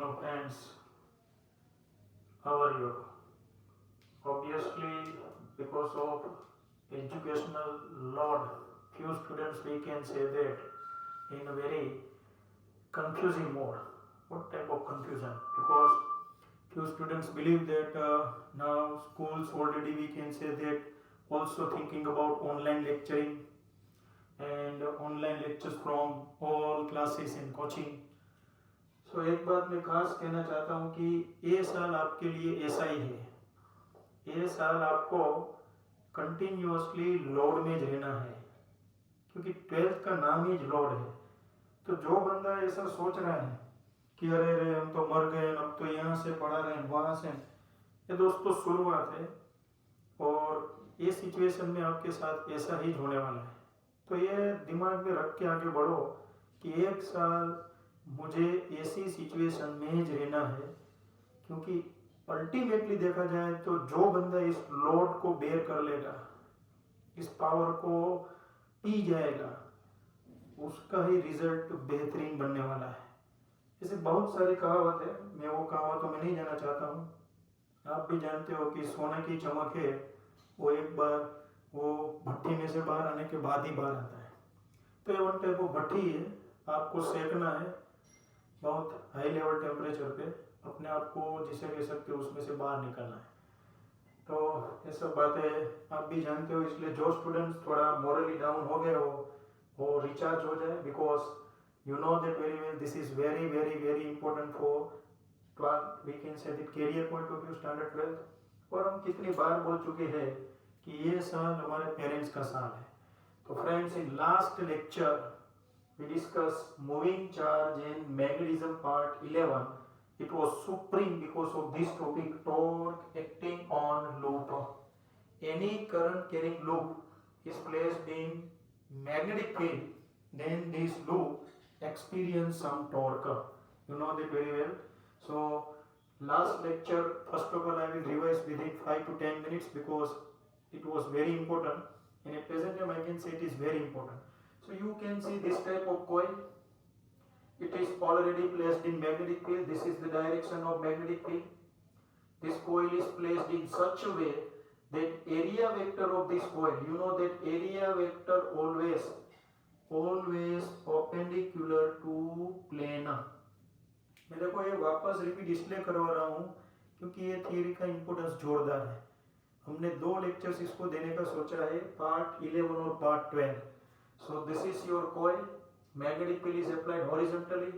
Hello friends, how are you? Obviously, because of educational load, few students we can say that in a very confusing mode. What type of confusion? Because few students believe that now schools already we can say that also thinking about online lecturing and online lectures from all classes and coaching. सो एक बात मैं खास कहना चाहता हूँ कि ये साल आपके लिए ऐसा ही है। ये साल आपको कंटिन्यूअसली लोड में रहना है, क्योंकि ट्वेल्थ का नाम ही लोड है। तो जो बंदा ऐसा सोच रहा है कि अरे रे हम तो मर गए, अब तो यहाँ से पढ़ा रहे हैं वहाँ से, ये दोस्तों शुरुआत है और ये सिचुएशन में आपके साथ ऐसा ही होने वाला है। तो ये दिमाग में रख के आगे बढ़ो कि एक साल मुझे ऐसी सिचुएशन में ही रहना है, क्योंकि अल्टीमेटली देखा जाए तो जो बंदा इस लोड को बेयर कर लेगा, इस पावर को पी जाएगा, उसका ही रिजल्ट बेहतरीन बनने वाला है। ऐसे बहुत सारी कहावत है, मैं वो कहावतों में नहीं जाना चाहता हूँ। आप भी जानते हो कि सोने की चमक है वो एक बार वो भट्टी में से बाहर आने के बाद ही बाहर आता है। तो ये वन टाइप ऑफ भट्टी है, आपको सेकना है बहुत हाई लेवल टेम्परेचर पे, अपने आप को जिसे कह सकते हो उसमें से बाहर निकलना है। तो ये सब बातें आप भी जानते हो, इसलिए जो स्टूडेंट्स थोड़ा मॉरली डाउन हो गए हो वो रिचार्ज हो जाए, because you know that very well this is very very very important for we can say that career point of view standard twelfth. और हम कितनी बार बोल चुके हैं कि ये साल हमारे पेरेंट्स का साल है। तो friends, in last lecture we discussed moving charge and magnetism part 11. It was supreme because of this topic, torque acting on loop. Any current carrying loop is placed in magnetic field, then this loop experience some torque. You know that very well. So last lecture, first of all I will revise within 5 to 10 minutes because it was very important, and at present time I can say it is very important. So you can see this type of coil. It is already placed in magnetic field. This is the direction of magnetic field. This coil is placed in such a way that area vector of this coil, you know that area vector always perpendicular to plane. मैं देखो ये वापस repeat इसलिए करवा रहा हूँ क्योंकि ये थियरी का इंपोर्टेंस जोरदार है। हमने 2 लेक्चर्स इसको देने का सोचा है, पार्ट 11 और part 12। So this is your coil, magnetic field is applied horizontally,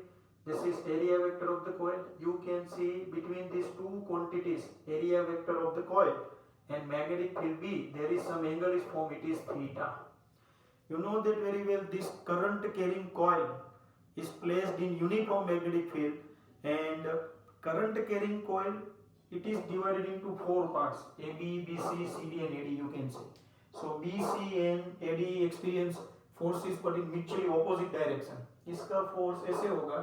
this is area vector of the coil. You can see between these two quantities, area vector of the coil and magnetic field B, there is some angle is formed, it is theta. You know that very well, this current carrying coil is placed in uniform magnetic field, and current carrying coil, it is divided into 4 parts, AB, BC, CD and AD you can say. So BC and AD experience forces but in mutually opposite direction. इसका force ऐसे होगा,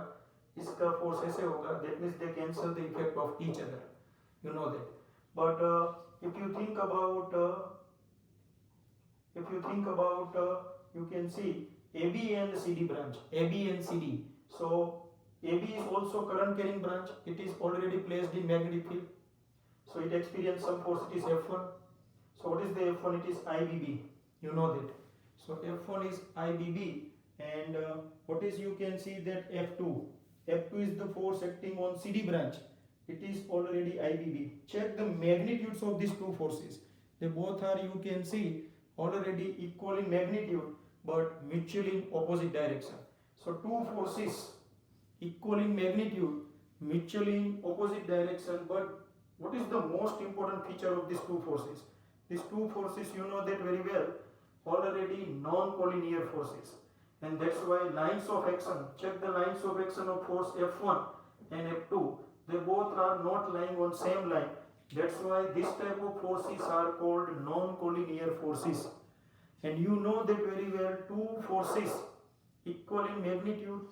इसका force ऐसे होगा, that means they cancel the effect of each other, you know that. But if you think about you can see AB and CD branch, AB and CD. So AB is also current carrying branch, it is already placed in magnetic field, so it experiences some force, it is F1. So what is the F1? It is IBB, you know that. So F1 is IBB, and what is, you can see that F2. F2 is the force acting on CD branch. It is already IBB. Check the magnitudes of these two forces. They both are, you can see, already equal in magnitude but mutually in opposite direction. So two forces equal in magnitude, mutually in opposite direction. But what is the most important feature of these two forces? These two forces, you know that very well, already non-collinear forces, and that's why lines of action, check the lines of action of force F1 and F2, they both are not lying on same line. That's why this type of forces are called non-collinear forces. And you know that very well, two forces equal in magnitude,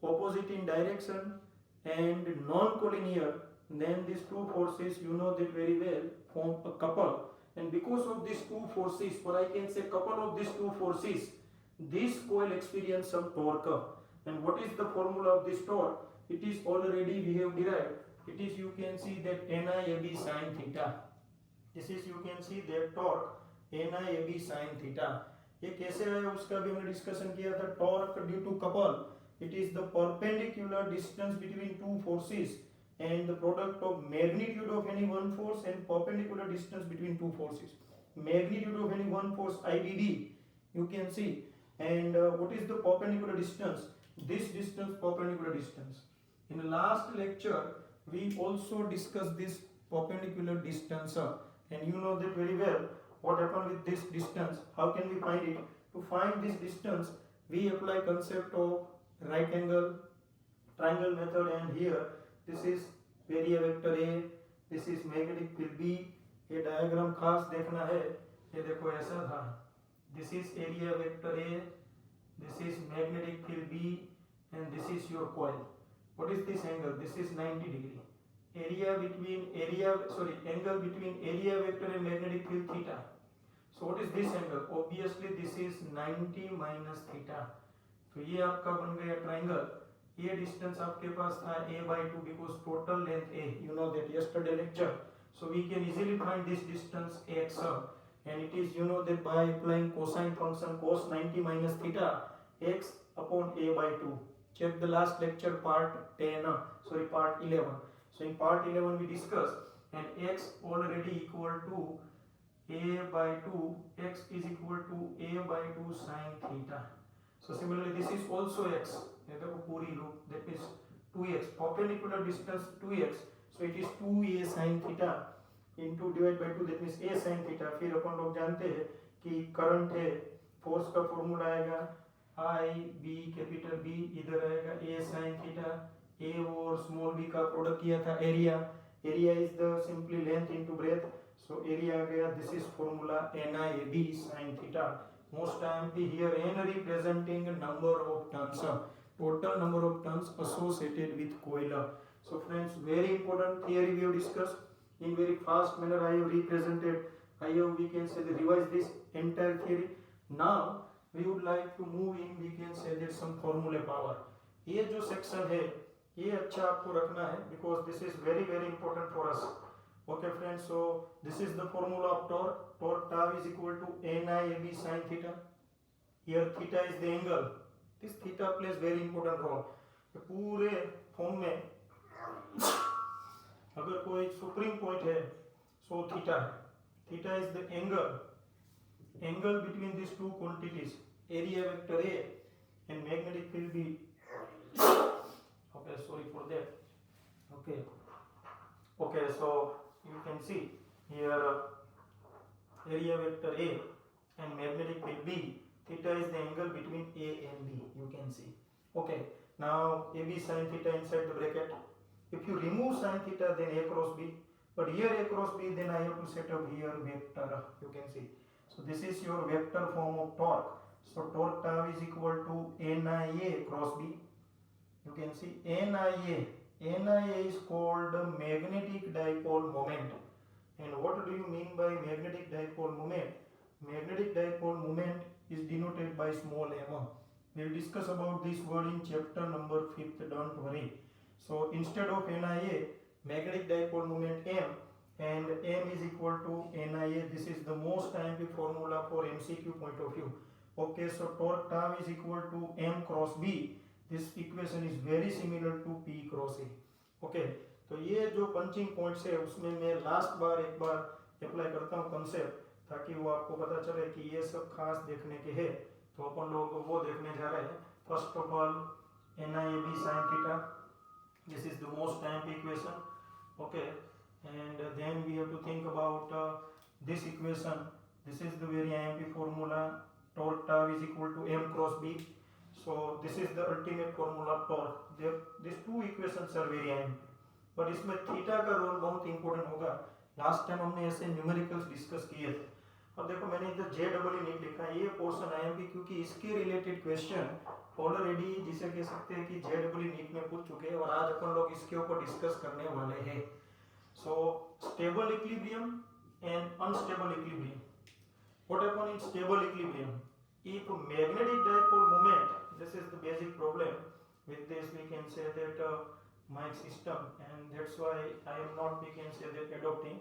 opposite in direction and non-collinear, then these two forces, you know that very well, form a couple. And because of these two forces, or I can say couple of these two forces, this coil experience some torque. And what is the formula of this torque? it is already we have derived. It is, you can see that NIAB sin theta. This is, you can see that torque NIAB sin theta. ये कैसे आया उसका भी हमने discussion किया था. Torque due to couple, it is the perpendicular distance between two forces and the product of magnitude of any one force and perpendicular distance between two forces. Magnitude of any one force IBD, you can see, and what is the perpendicular distance? This distance, perpendicular distance. In the last lecture we also discussed this perpendicular distance, and you know that very well. What happened with this distance? How can we find it? To find this distance we apply concept of right angle triangle method, and here this is area vector A, this is magnetic field B. ये diagram खास देखना है. ये देखो ऐसा था. This is area vector A, this is magnetic field B, and this is your coil. What is this angle? This is 90 degree. Area between angle between area vector and magnetic field theta. So what is this angle? Obviously this is 90 minus theta. तो ये आपका बन गया triangle. ये distance आपके पास था a/2 because total length a, you know that yesterday lecture. So we can easily find this distance x, and it is, you know that by applying cosine function cos 90 minus theta, x upon a/2. Check the last lecture part 11. So in part 11 we discussed, and x already equal to a/2, x is equal to a/2 sin theta. So similarly this is also x. देखो पूरी loop, that is 2x, perpendicular distance 2x, so it is 2a sin theta into divide by 2, that means a sin theta. फिर अपन लोग जानते हैं कि current है, force का formula आएगा I B कैपिटल B, इधर आएगा a sin theta. a और स्मॉल b का प्रोडक्ट किया था area. Area is the simply length into breadth, so area आ गया. This is formula NIAB sin theta. Most IMP here n representing number of turns, total number of turns associated with coil. So friends, very important theory we have discussed in very fast manner. I have represented, I have, we can say, revise this entire theory. Now we would like to move in, we can say that some formula power. ये जो section है ये अच्छा आपको रखना है because this is very important for us. Okay friends, so this is the formula of torque. Torque tau is equal to NIAB sin theta. Here theta is the angle. This theta plays very important role. पूरे form में अगर कोई supreme point है so theta है. Theta is the angle between this two quantities, area vector A and magnetic field B. Okay, sorry for that. Okay, so you can see here area vector A and magnetic field B. Theta is the angle between A and B, you can see. Okay, now AB sin theta inside the bracket. If you remove sin theta, then A cross B. But here A cross B, then I have to set up here vector, you can see. So this is your vector form of torque. So torque tau is equal to NIA cross B. You can see NIA is called magnetic dipole moment. And what do you mean by magnetic dipole moment? Magnetic dipole moment is denoted by small m. We will discuss about this word in chapter number 5th, don't worry. So instead of NIA, magnetic dipole moment m, and m is equal to NIA. This is the most IMP formula for MCQ point of view. Okay, so torque tau is equal to m cross b. This equation is very similar to P cross A. Okay, तो ये जो punching points है उसमें मैं last बार एक बार apply करता हूँ concept, ताकि वो आपको पता चले कि ये सब खास देखने के हैं. तो अपन लोग वो देखने जा रहे हैं. First of all NIAB sin theta, this is the most IMP equation. Okay, and then we have to think about this equation. This is the very IMP formula. Torque tau is equal to m cross b. So this is the ultimate formula of torque. These two equations are very IMP. but इसमें theta का role बहुत important होगा. Last time हमने ऐसे numericals discuss किए थे. अब देखो मैंने इधर JEE नहीं लिखा, ये पोर्शन IMP क्योंकि इसके रिलेटेड क्वेश्चन ऑलरेडी जिसे कह सकते हैं कि JEE नीट में पूछ चुके हैं और आज अपन लोग इसके ऊपर डिस्कस करने वाले हैं. सो stable equilibrium and unstable equilibrium. What happen in stable equilibrium? If magnetic dipole moment, this is the basic problem. with this we can say that my system, and that's why I am not, we can say that, adopting,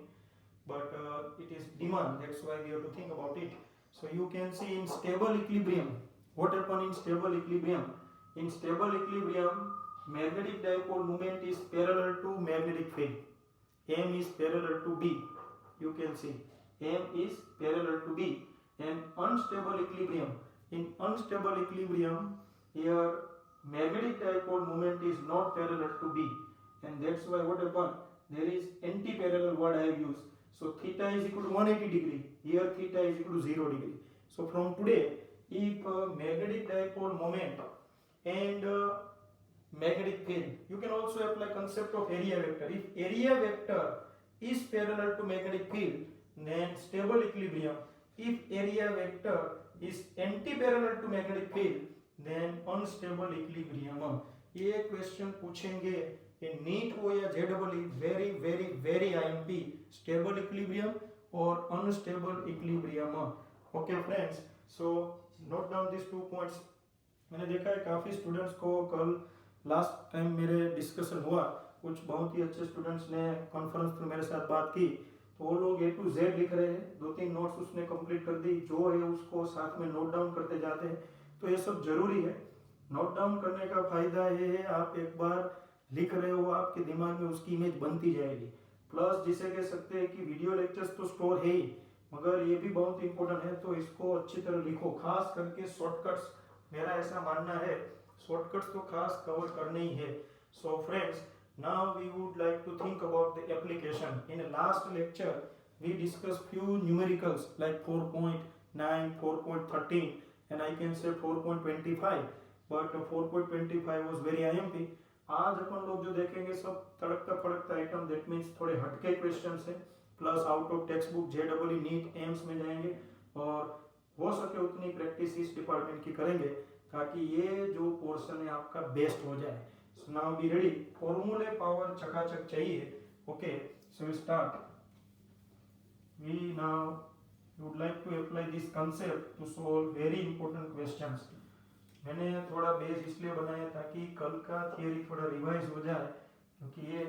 but it is demand, that's why we have to think about it. So you can see in stable equilibrium, what happen in stable equilibrium? In stable equilibrium, magnetic dipole moment is parallel to magnetic field. M is parallel to B. You can see M is parallel to B. And unstable equilibrium, in unstable equilibrium, here magnetic dipole moment is not parallel to B, and that's why what happen? There is anti-parallel word I have used. So theta is equal to 180 degree. Here theta is equal to 0 degree. So from today, if magnetic dipole moment and magnetic field, you can also apply concept of area vector. If area vector is parallel to magnetic field, then stable equilibrium. If area vector is anti-parallel to magnetic field, then unstable equilibrium. ये question पूछेंगे NEET हो या जेडबल, very very very IMP, stable equilibrium और unstable equilibrium. Okay friends, so note down this 2 points. मैंने देखा है काफ़ी स्टूडेंट्स को, कल लास्ट टाइम मेरे डिस्कशन हुआ, कुछ बहुत ही अच्छे स्टूडेंट्स ने कॉन्फ्रेंस पर मेरे साथ बात की, तो वो लोग A to Z लिख रहे हैं. 2-3 नोट्स उसने कंप्लीट कर दी, जो है उसको साथ में नोट डाउन करते जाते हैं. तो ये सब जरूरी है. नोट डाउन करने का फायदा ये है, आप एक बार लिख रहे हो, आपके दिमाग में उसकी इमेज बनती जाएगी. प्लस जिसे कह सकते हैं कि वीडियो लेक्चर्स तो स्टोर है ही, मगर ये भी बहुत इंपॉर्टेंट है, तो इसको अच्छी तरह लिखो. खास करके शॉर्टकट्स, मेरा ऐसा मानना है, शॉर्टकट्स तो खास कवर करने ही है. So friends, now we would like to think about the application. In the last lecture we discussed few numericals like 4.9, 4.13 and I can say 4.25, but 4.25 was very IMP. आज अपन लोग जो देखेंगे सब तड़कता फड़कता आइटम, दैट मीन्स थोड़े हटके questions हैं, plus out of text book JEE NEET AIIMS में जाएंगे, और हो सके उतनी प्रैक्टिस इस डिपार्टमेंट की करेंगे ताकि ये जो पोर्शन है आपका बेस्ट हो जाए. So now be ready. फॉर्मूले पावर चकाचक चाहिए. Okay, so we start. We now would like to apply this concept to solve very important questions. मैंने थोड़ा बेस इसलिए बनाया ताकि कल का थियरी थोड़ा रिवाइज हो जाए, क्योंकि ये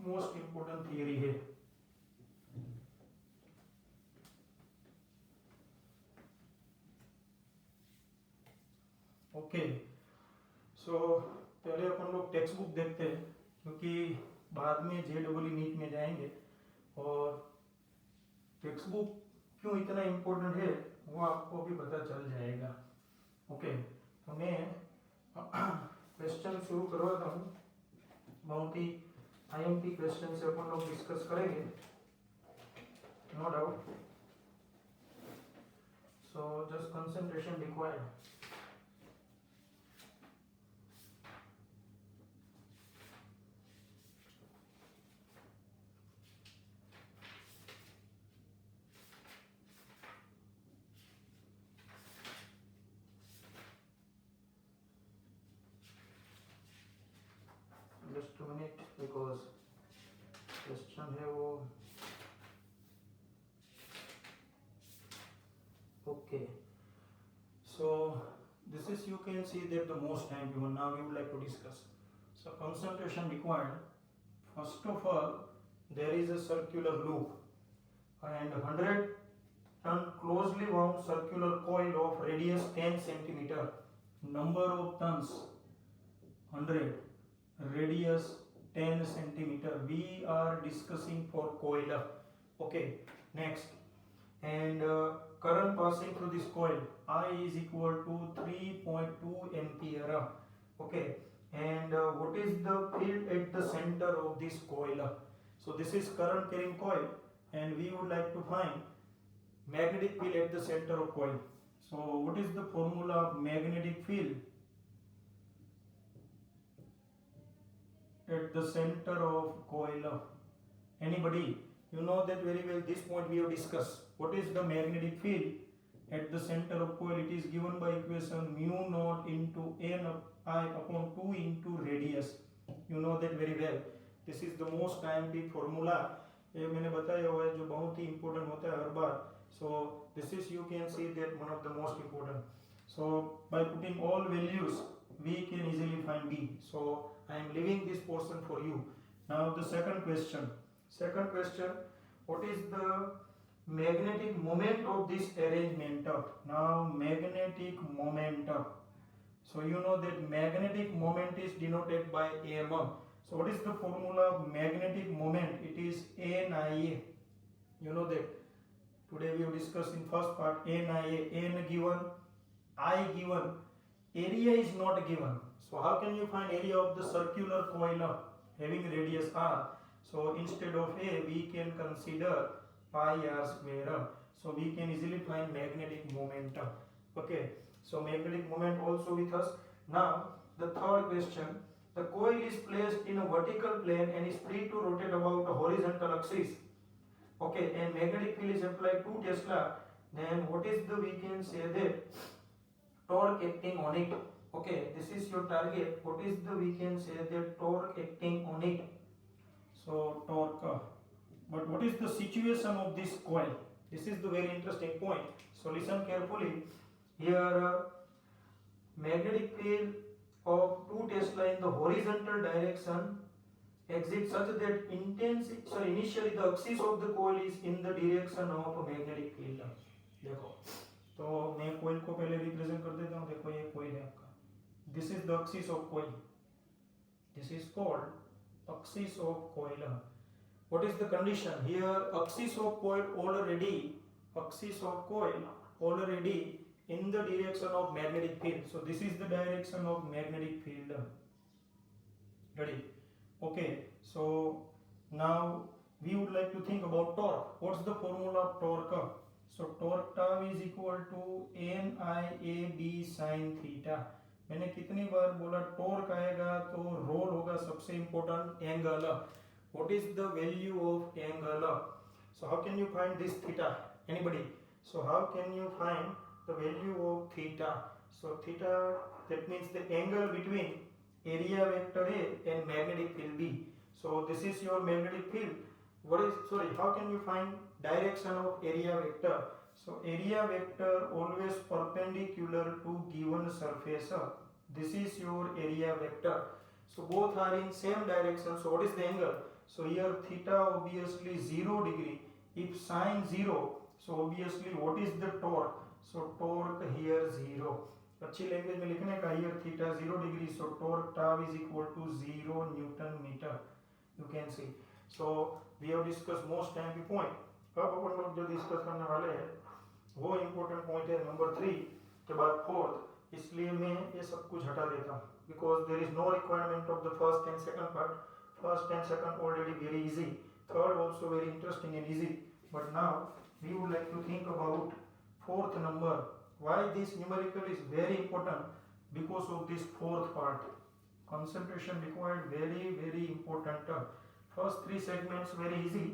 मोस्ट इम्पोर्टेंट थियरी है. ओके, सो पहले अपन लोग टेक्स्ट बुक देखते हैं, क्योंकि बाद में JEE नीट में जाएंगे, और टेक्स्ट बुक क्यों इतना इम्पोर्टेंट है वो आपको भी पता चल जाएगा. ओके, तो मैं क्वेश्चन शुरू करवाता हूँ. बहुत ही IMP क्वेश्चन से अपन लोग डिस्कस करेंगे, no doubt. So just concentration required. Just a minute, because question है वो. Okay, so this is, you can see that the most time given. Now we would like to discuss. So concentration required. First of all, there is a circular loop and 100-ton closely wound circular coil of radius 10 centimeter. Number of tons 100. Radius 10 centimeter. We are discussing for coil. Okay, next, and current passing through this coil I is equal to 3.2 ampere. Okay, and what is the field at the center of this coil? So this is current carrying coil, and we would like to find magnetic field at the center of coil. So what is the formula of magnetic field at the center of coil? Anybody? You know that very well. This point we have discussed. What is the magnetic field at the center of coil? It is given by equation mu naught into n I upon 2 into radius. You know that very well. This is the most IMP formula. ये मैंने बताया हुआ है, जो बहुत ही important होता है हर बार. So this is, you can see that one of the most important. So by putting all values we can easily find B. So I am leaving this portion for you. Now the second question. What is the magnetic moment of this arrangement? Now magnetic moment. So you know that magnetic moment is denoted by M. So what is the formula of magnetic moment? It is NIA. You know that. Today we have discussed in first part NIA. N given, I given, area is not given. So how can you find area of the circular coil having radius r? So instead of A we can consider pi r square. So we can easily find magnetic moment. Okay. So magnetic moment also with us. Now the third question. The coil is placed in a vertical plane and is free to rotate about a horizontal axis. Okay, and magnetic field is applied to Tesla. Then what is the, we can say that torque acting on it. Okay, this is your target. What is the, we can say that torque acting on it. So torque. But what is the situation of this coil? This is the very interesting point. So listen carefully. Here magnetic field of 2 Tesla in the horizontal direction exits such that initially the axis of the coil is in the direction of magnetic field. देखो तो मैं coil को पहले represent कर देता हूँ. देखो ये coil है आपका. This is the axis of coil. This is called axis of coil. What is the condition here? Axis of coil already in the direction of magnetic field. So this is the direction of magnetic field. Ready? Okay. So now we would like to think about torque. What's the formula of torque? So torque tau is equal to NIAB sin theta. मैंने कितनी बार बोला torque आएगा तो role होगा सबसे important angle. What is the value of angle? So how can you find this theta? Anybody? So how can you find the value of theta? So theta, that means the angle between area vector A and magnetic field B. So this is your magnetic field. How can you find direction of area vector? So area vector always perpendicular to given surface. This is your area vector. So both are in same direction. So what is the angle? So here theta obviously 0 degree. If sine 0, so obviously what is the torque? So torque here 0. अच्छी language में लिखने का here theta 0 degree. So torque tau is equal to 0 Newton meter. You can see. So we have discussed most time point. अब अपन लोग जो discuss करने वाले हैं वो इम्पोर्टेंट पॉइंट है नंबर 3 के बाद 4th. इसलिए मैं ये सब कुछ हटा देता हूँ. Because there is no requirement of the first and second part. First and second already very easy. Third also very interesting and easy. But now we would like to think about 4th number. Why this numerical is very important? Because of this 4th part. Concentration required, very important. First 3 segments very easy.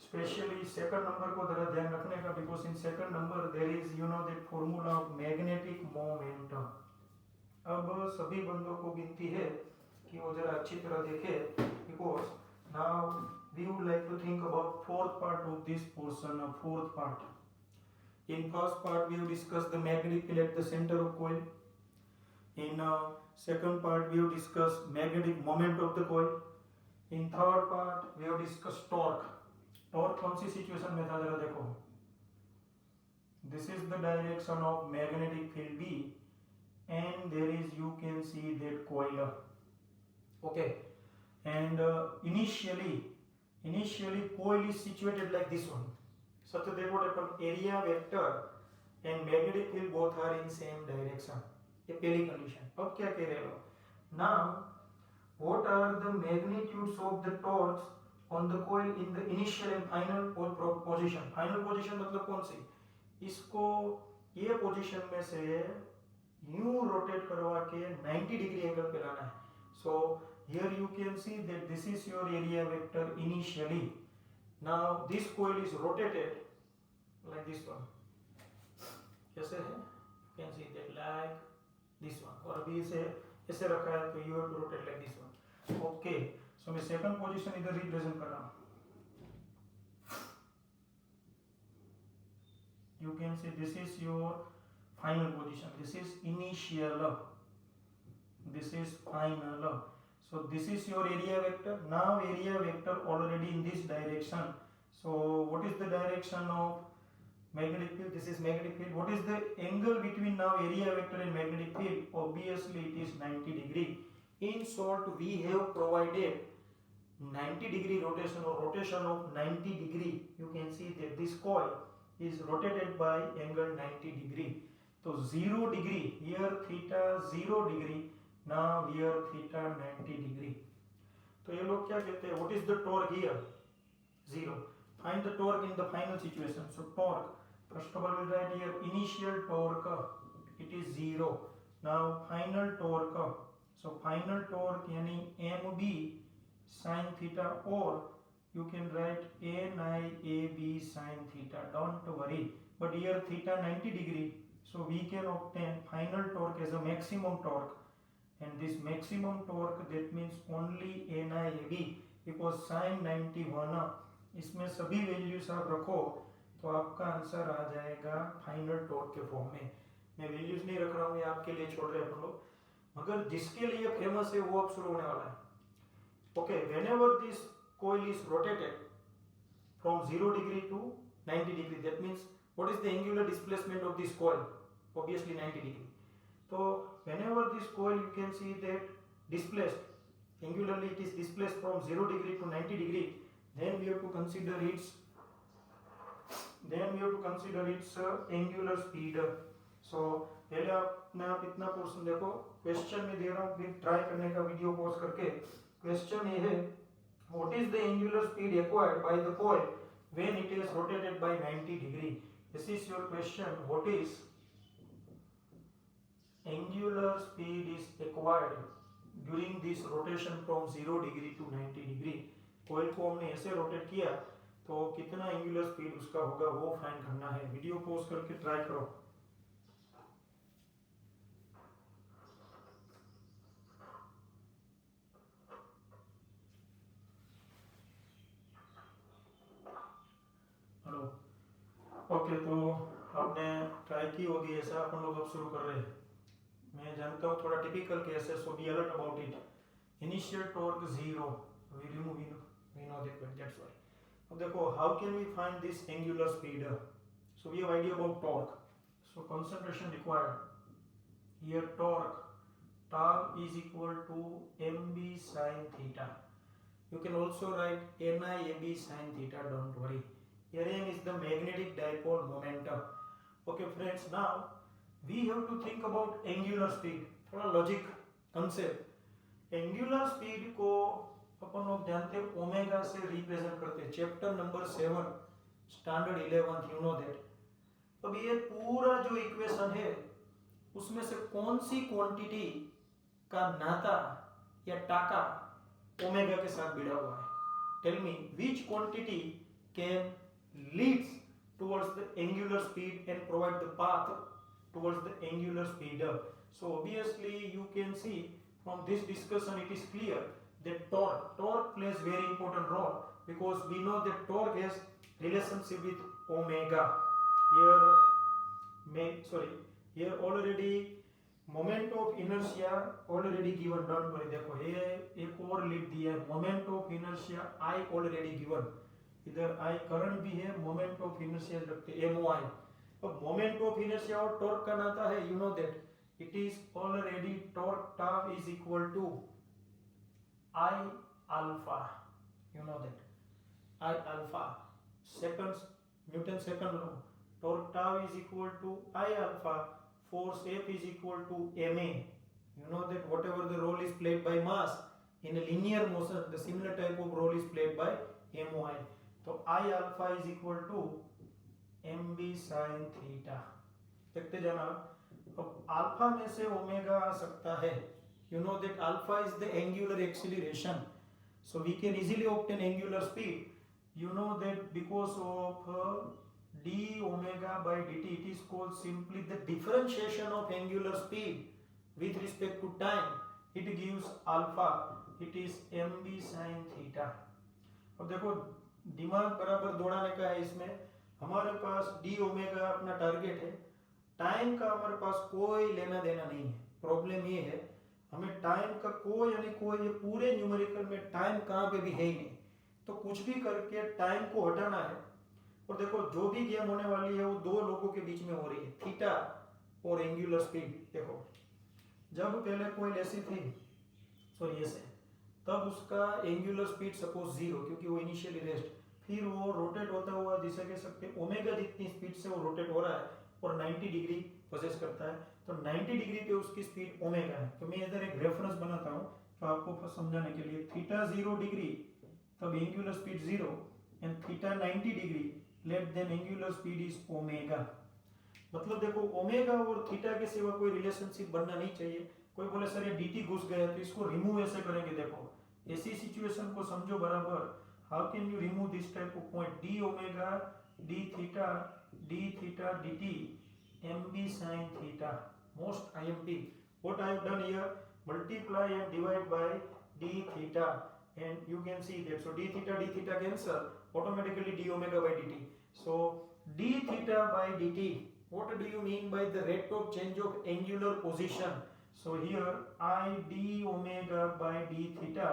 Especially second number को जरा ध्यान रखने का. Because in second number there is that formula of magnetic moment. अब सभी बंदों को गिनती है कि वो जरा अच्छी तरह देखे. Because now we would like to think about 4th part of this portion. 4th part. In first part we have discussed the magnetic field at the center of coil. In second part we have discussed magnetic moment of the coil. In third part we have discussed torque. Torque कौन सी situation में था जरा देखो. This is the direction of magnetic field B and there is, you can see that coil. Okay. And initially coil is situated like this one. Such that what happen, area vector and magnetic field both are in same direction. ये पहली condition. अब क्या कह रहे हो? Now what are the magnitudes of the torques on the coil in the initial and final position? Final position मतलब कौन सी? इसको ये position में से यूं rotate करवा के 90 degree angle पे लाना है. So here you can see that this is your area vector initially. Now this coil is rotated like this one. कैसे है? You can see that like this one. और अभी इसे ऐसे रखा है तो you have to rotate like this one. Okay. So मैं second position इधर represent कर रहा हूँ. You can see this is your final position. This is initial. this is final. So this is your area vector. Now area vector already in this direction. So what is the direction of magnetic field? This is magnetic field. What is the angle between now area vector and magnetic field? Obviously it is 90 degree. In short, we have provided 90 degree rotation or rotation of 90 degree. You can see that this coil is rotated by angle 90 degree. So 0 degree, here theta 0 degree, now here theta 90 degree. तो ये लोग क्या कहते हैं? What is the torque here? 0. Find the torque in the final situation. So torque, first of all we'll write here initial torque, it is 0. Now final torque, so final torque यानी mb sin theta, or you can write NIAB sin theta. Don't worry, but here theta 90 degree, so we can obtain final torque as a maximum torque, and this maximum torque, that means only NIAB, because sin 91 इसमें सभी values आप रखो तो आपका answer आ जाएगा final torque के form में. मैं वैल्यूज नहीं रख रहा हूँ, ये आपके लिए छोड़ रहे हैं हम लोग, मगर जिसके लिए फेमस है वो अब शुरू होने वाला है. Okay, whenever this coil is rotated from 0 degree to 90 degree, that means what is the angular displacement of this coil? Obviously 90 degree. So whenever this coil, you can see that displaced, angularly it is displaced from 0 degree to 90 degree, then we have to consider its angular speed. So पहले आप इतना portion देखो, question में दे रहा हूँ, फिर try करने का वीडियो पॉज करके. क्वेश्चन ये है, what is the angular speed acquired by the coil when it is rotated by 90 degree? This is your question. What is angular speed is acquired during this rotation from 0 degree to 90 degree? कोयल को हमने ऐसे rotate किया तो कितना angular speed उसका होगा वो find करना है. वीडियो पॉज करके ट्राई करो. हेलो, ओके, तो आपने ट्राई की होगी ऐसा. अपन लोग अब शुरू कर रहे हैं. मैं जानता हूँ थोड़ा टिपिकल केस है, so be alert about it. Initial torque 0, we remove we know that, but that's why. अब देखो, how can we find this angular speed? So we have idea about torque. So concentration required. Here torque tau is equal to mb sin theta. You can also write NIAB sin theta. Don't worry. Here m is the magnetic dipole momentum. Okay friends, now we have to think about angular speed. थोड़ा logic concept. Angular speed को अपन लोग जानते हैं omega से represent करते हैं. Chapter number 7 standard 11, you know that. अब ये पूरा जो इक्वेशन है उसमें से कौन सी क्वांटिटी का नाता या टाका ओमेगा के साथ भिड़ा हुआ है? Tell me which quantity can leads towards the angular speed and provide the path towards the angular speed. So obviously you can see from this discussion it is clear that torque plays very important role, because we know that torque has relationship with omega. Here already moment of inertia already given. Don't worry, देखो ये एक और लिख दिया है, moment of inertia I already given. इधर I current भी है, moment of inertia रखते हैं MOI. अब moment of inertia और torque का नाता है, you know that it is already torque tau is equal to I alpha, you know that I alpha, seconds, Newton second law. Torque tau is equal to I alpha, force F is equal to ma. You know that whatever the role is played by mass in a linear motion, the similar type of role is played by MOI. So I alpha is equal to mb sin theta. देखते जाना. अब alpha में से omega आ सकता है. You know that alpha is the angular acceleration, so we can easily obtain angular speed. You know that because of d omega by dt, it is called simply the differentiation of angular speed with respect to time. It gives alpha, it is mb sin theta. अब देखो दिमाग बराबर दौड़ाने का है इसमें. हमारे पास d omega अपना target है, टाइम का हमारे पास कोई लेना देना नहीं है. प्रॉब्लम ये है हमें टाइम का कोई यानी कोई ये पूरे न्यूमेरिकल में टाइम कहाँ पे भी है ही नहीं, तो कुछ भी करके टाइम को हटाना है। और देखो जो भी गेम होने वाली है वो दो लोगों के बीच में हो रही है, थीटा और एंगुलर स्पीड। देखो जब पहले कोई ऐसी थी, सॉरी ऐसे, तब उसका एंगुलर स्पीड सपोज 0 क्योंकि वो इनिशियली रेस्ट, फिर वो रोटेट होता हुआ जिसे कह सकते हैं ओमेगा जितनी स्पीड से वो रोटेट हो रहा है और 90 डिग्री पोजेस करता है, तो 90 डिग्री पे उसकी स्पीड ओमेगा है। तो मैं इधर एक रेफरेंस बनाता हूँ तो आपको समझाने के लिए, थीटा 0 डिग्री तब angular speed 0 and theta 90 degree let then angular speed is omega. मतलब देखो ओमेगा और थीटा के सिवा कोई रिलेशनशिप बनना नहीं चाहिए। कोई बोले सर ये dt घुस गया तो इसको रिमूव ऐसे करेंगे, देखो ऐसी सिचुएशन को समझो बराबर। How can you remove this type of point, D omega D theta dt mb sin theta, most IMP, what I have done here, multiply and divide by d theta and you can see that, so d theta cancel, automatically d omega by dt, so d theta by dt, what do you mean by the rate of change of angular position? So here I d omega by d theta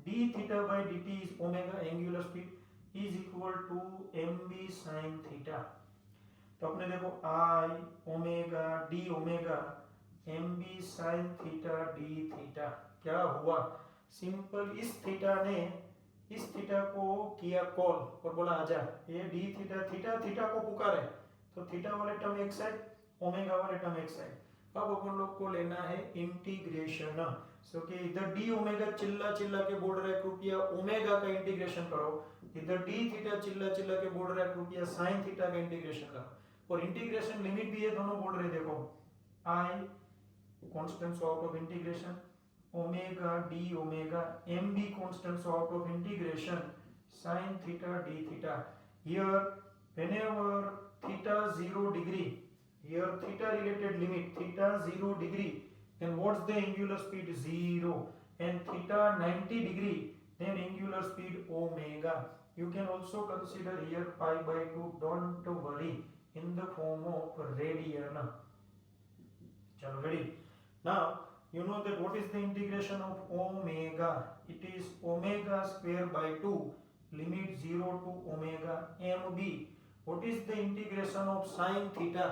by dt is omega, angular speed is equal to mb sin theta। तो अपने देखो I omega d omega m b sine theta d theta क्या हुआ, simple इस theta ने इस theta को किया कॉल और बोला आजा, ये डी थीटा को पुकारे, तो थीटा वाले टर्म एक साइड, ओमेगा वाले टर्म एक साइड। अब अपन लोग को लेना है इंटीग्रेशन, सो कि इधर डी ओमेगा चिल्ला के बोल रहा है कृपया ओमेगा का इंटीग्रेशन करो, इधर डी थीटा चिल्ला के बोल रहा है कृपया साइन थीटा का इंटीग्रेशन करो, और इंटीग्रेशन लिमिट भी ये दोनों बोल रहे, देखो I constant, so out of integration omega d omega, m b constant, so out of integration sin theta d theta। Here whenever theta 0 degree, here theta related limit theta 0 degree, then what's the angular speed? 0, and theta 90 degree, then angular speed omega। You can also consider here pi by 2, don't worry, in the form of radian। Chalo ready? Now you know that what is the integration of omega? It is omega square by 2 limit 0 to omega mb। What is the integration of sin theta?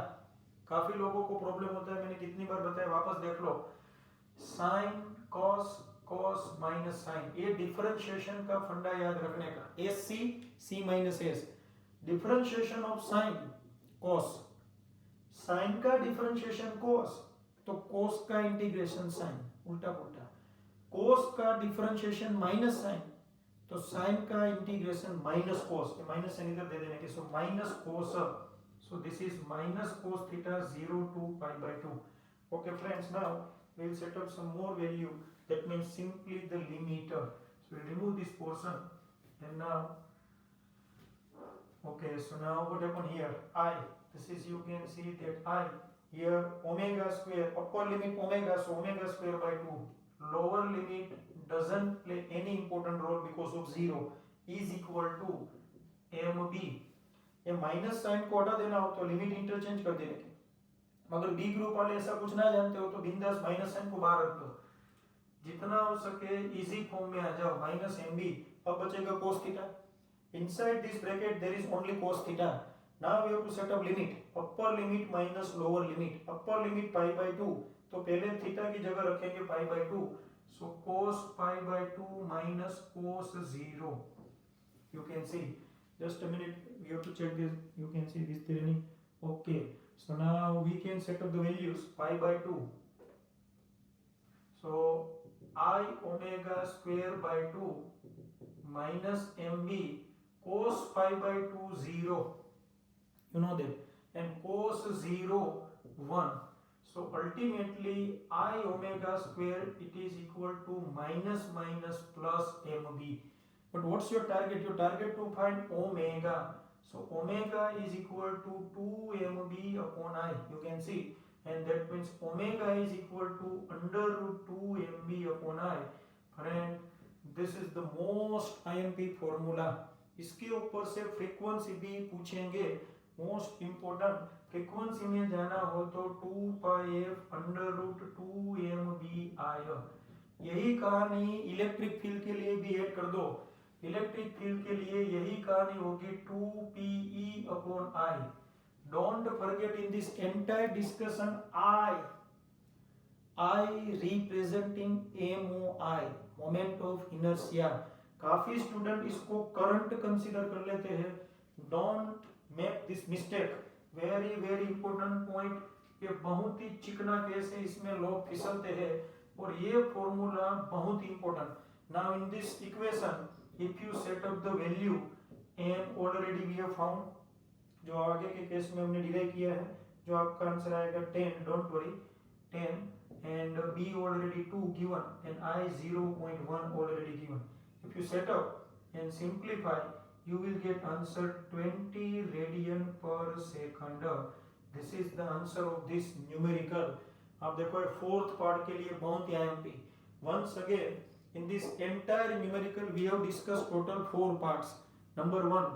काफी लोगों को problem होता है, मैंने कितनी बार बताया, वापस देख लो, sin cos माइनस साइन, ये डिफरेंशिएशन का फंडा याद रखने का, c minus s, differentiation of sine cos, sine का डिफरेंशिएशन cos, तो cos का इंटीग्रेशन साइन, उल्टा पुल्टा, cos का डिफरेंशिएशन माइनस साइन, तो साइन का integration minus cos, minus sine इधर दे देने के, सो minus cos, so this is minus cos theta 0 to pi by 2। Okay friends, now we will set up some more value, that means simply the limiter, so we remove this portion and now, okay, so now what happened here, I, this is, you can see that I, here omega square, upper limit omega, so omega square by 2, lower limit doesn't play any important role because of 0, is equal to mb। ये minus sign को हटा देना हो तो limit interchange कर देने के, मगर बी ग्रुप वाले ऐसा कुछ ना जानते हो तो बिंदास माइनस साइन को बाहर रख दो, जितना हो सके इजी फॉर्म में आ जाओ, माइनस एम बी, अब बचेगा cos theta, inside this bracket there is only cos theta. Now we have to set up limit, upper limit minus lower limit, upper limit pi by 2, तो पहले theta की जगह रखेंगे pi by 2, so cos pi by 2 minus cos 0, you can see, just a minute, we have to check this, you can see this theory, okay, so now we can set up the values, pi by 2, so I omega square by 2 minus mb cos pi by 2 0, you know that, and cos 0 1, so ultimately I omega square it is equal to minus plus mb। But what's your target? Your target to find omega. So omega is equal to 2mb upon I. You can see, and that means omega is equal to under root 2mb upon I। Friend, this is the most IMP formula। इसके ऊपर से frequency भी पूछेंगे, most important frequency में जाना हो तो 2 पाई f under root 2mbi। यही कहानी इलेक्ट्रिक फील्ड के लिए भी ऐड कर दो। इलेक्ट्रिक फील्ड के लिए यही कहानी होगी 2pe upon I। Don't forget in this entire discussion I representing MOI, moment of inertia. काफी स्टूडेंट इसको करंट कंसीडर कर लेते हैं। Don't make this mistake, very very important point. ये बहुत ही चिकना केस है, इसमें लोग फिसलते हैं और ये फॉर्मूला बहुत important. Now in this equation if you set up the value m already we have found, जो आगे के केस में हमने डिराइव किया है, जो आपका आंसर आएगा 10, don't worry 10, and b already 2 given and I 0.1 already given. If you set up and simplify, you will get answer 20 radian per second. This is the answer of this numerical. आप देखो fourth part के लिए बहुत ही IMP. Once again, in this entire numerical we have discussed total 4 parts. Number one,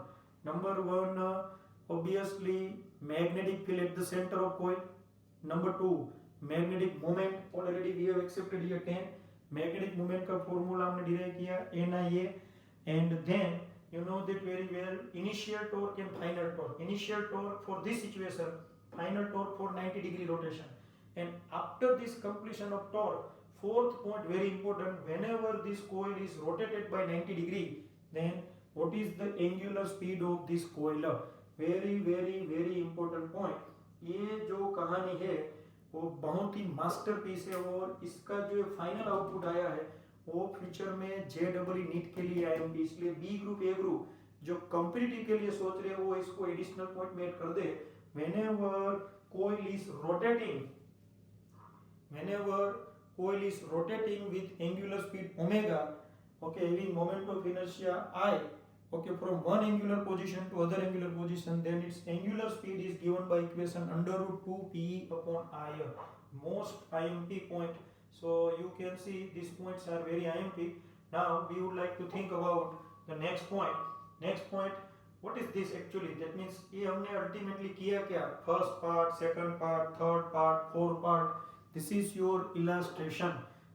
obviously magnetic field at the center of coil. Number 2, magnetic moment already we have accepted here 10। Magnetic moment का formula हमने derive किया NIA, and then you know that very well initial torque and final torque. Initial torque for this situation, final torque for 90 degree rotation. And after this completion of torque, fourth point very important, whenever this coil is rotated by 90 degree, then what is the angular speed of this coil? Very very very important point. ये जो कहानी है वो बहुत ही masterpiece है और इसका जो फाइनल आउटपुट आया है वो फ्यूचर में JEE नीट के लिए आएंगे। इसलिए बी ग्रुप ए ग्रुप जो कॉम्पिटिटिव के लिए सोच रहे हैं वो इसको एडिशनल पॉइंट में ऐड कर दे। Whenever coil is rotating with angular speed omega, okay, having moment of inertia I, okay, from one angular position to other angular position, then its angular speed is given by equation under root 2pe upon I. Most IMP point. So you can see these points are very IMP. Now we would like to think about the next point. What is this actually? That means ये हमने ultimately किया क्या? First part, second part, third part, fourth part. This is your illustration,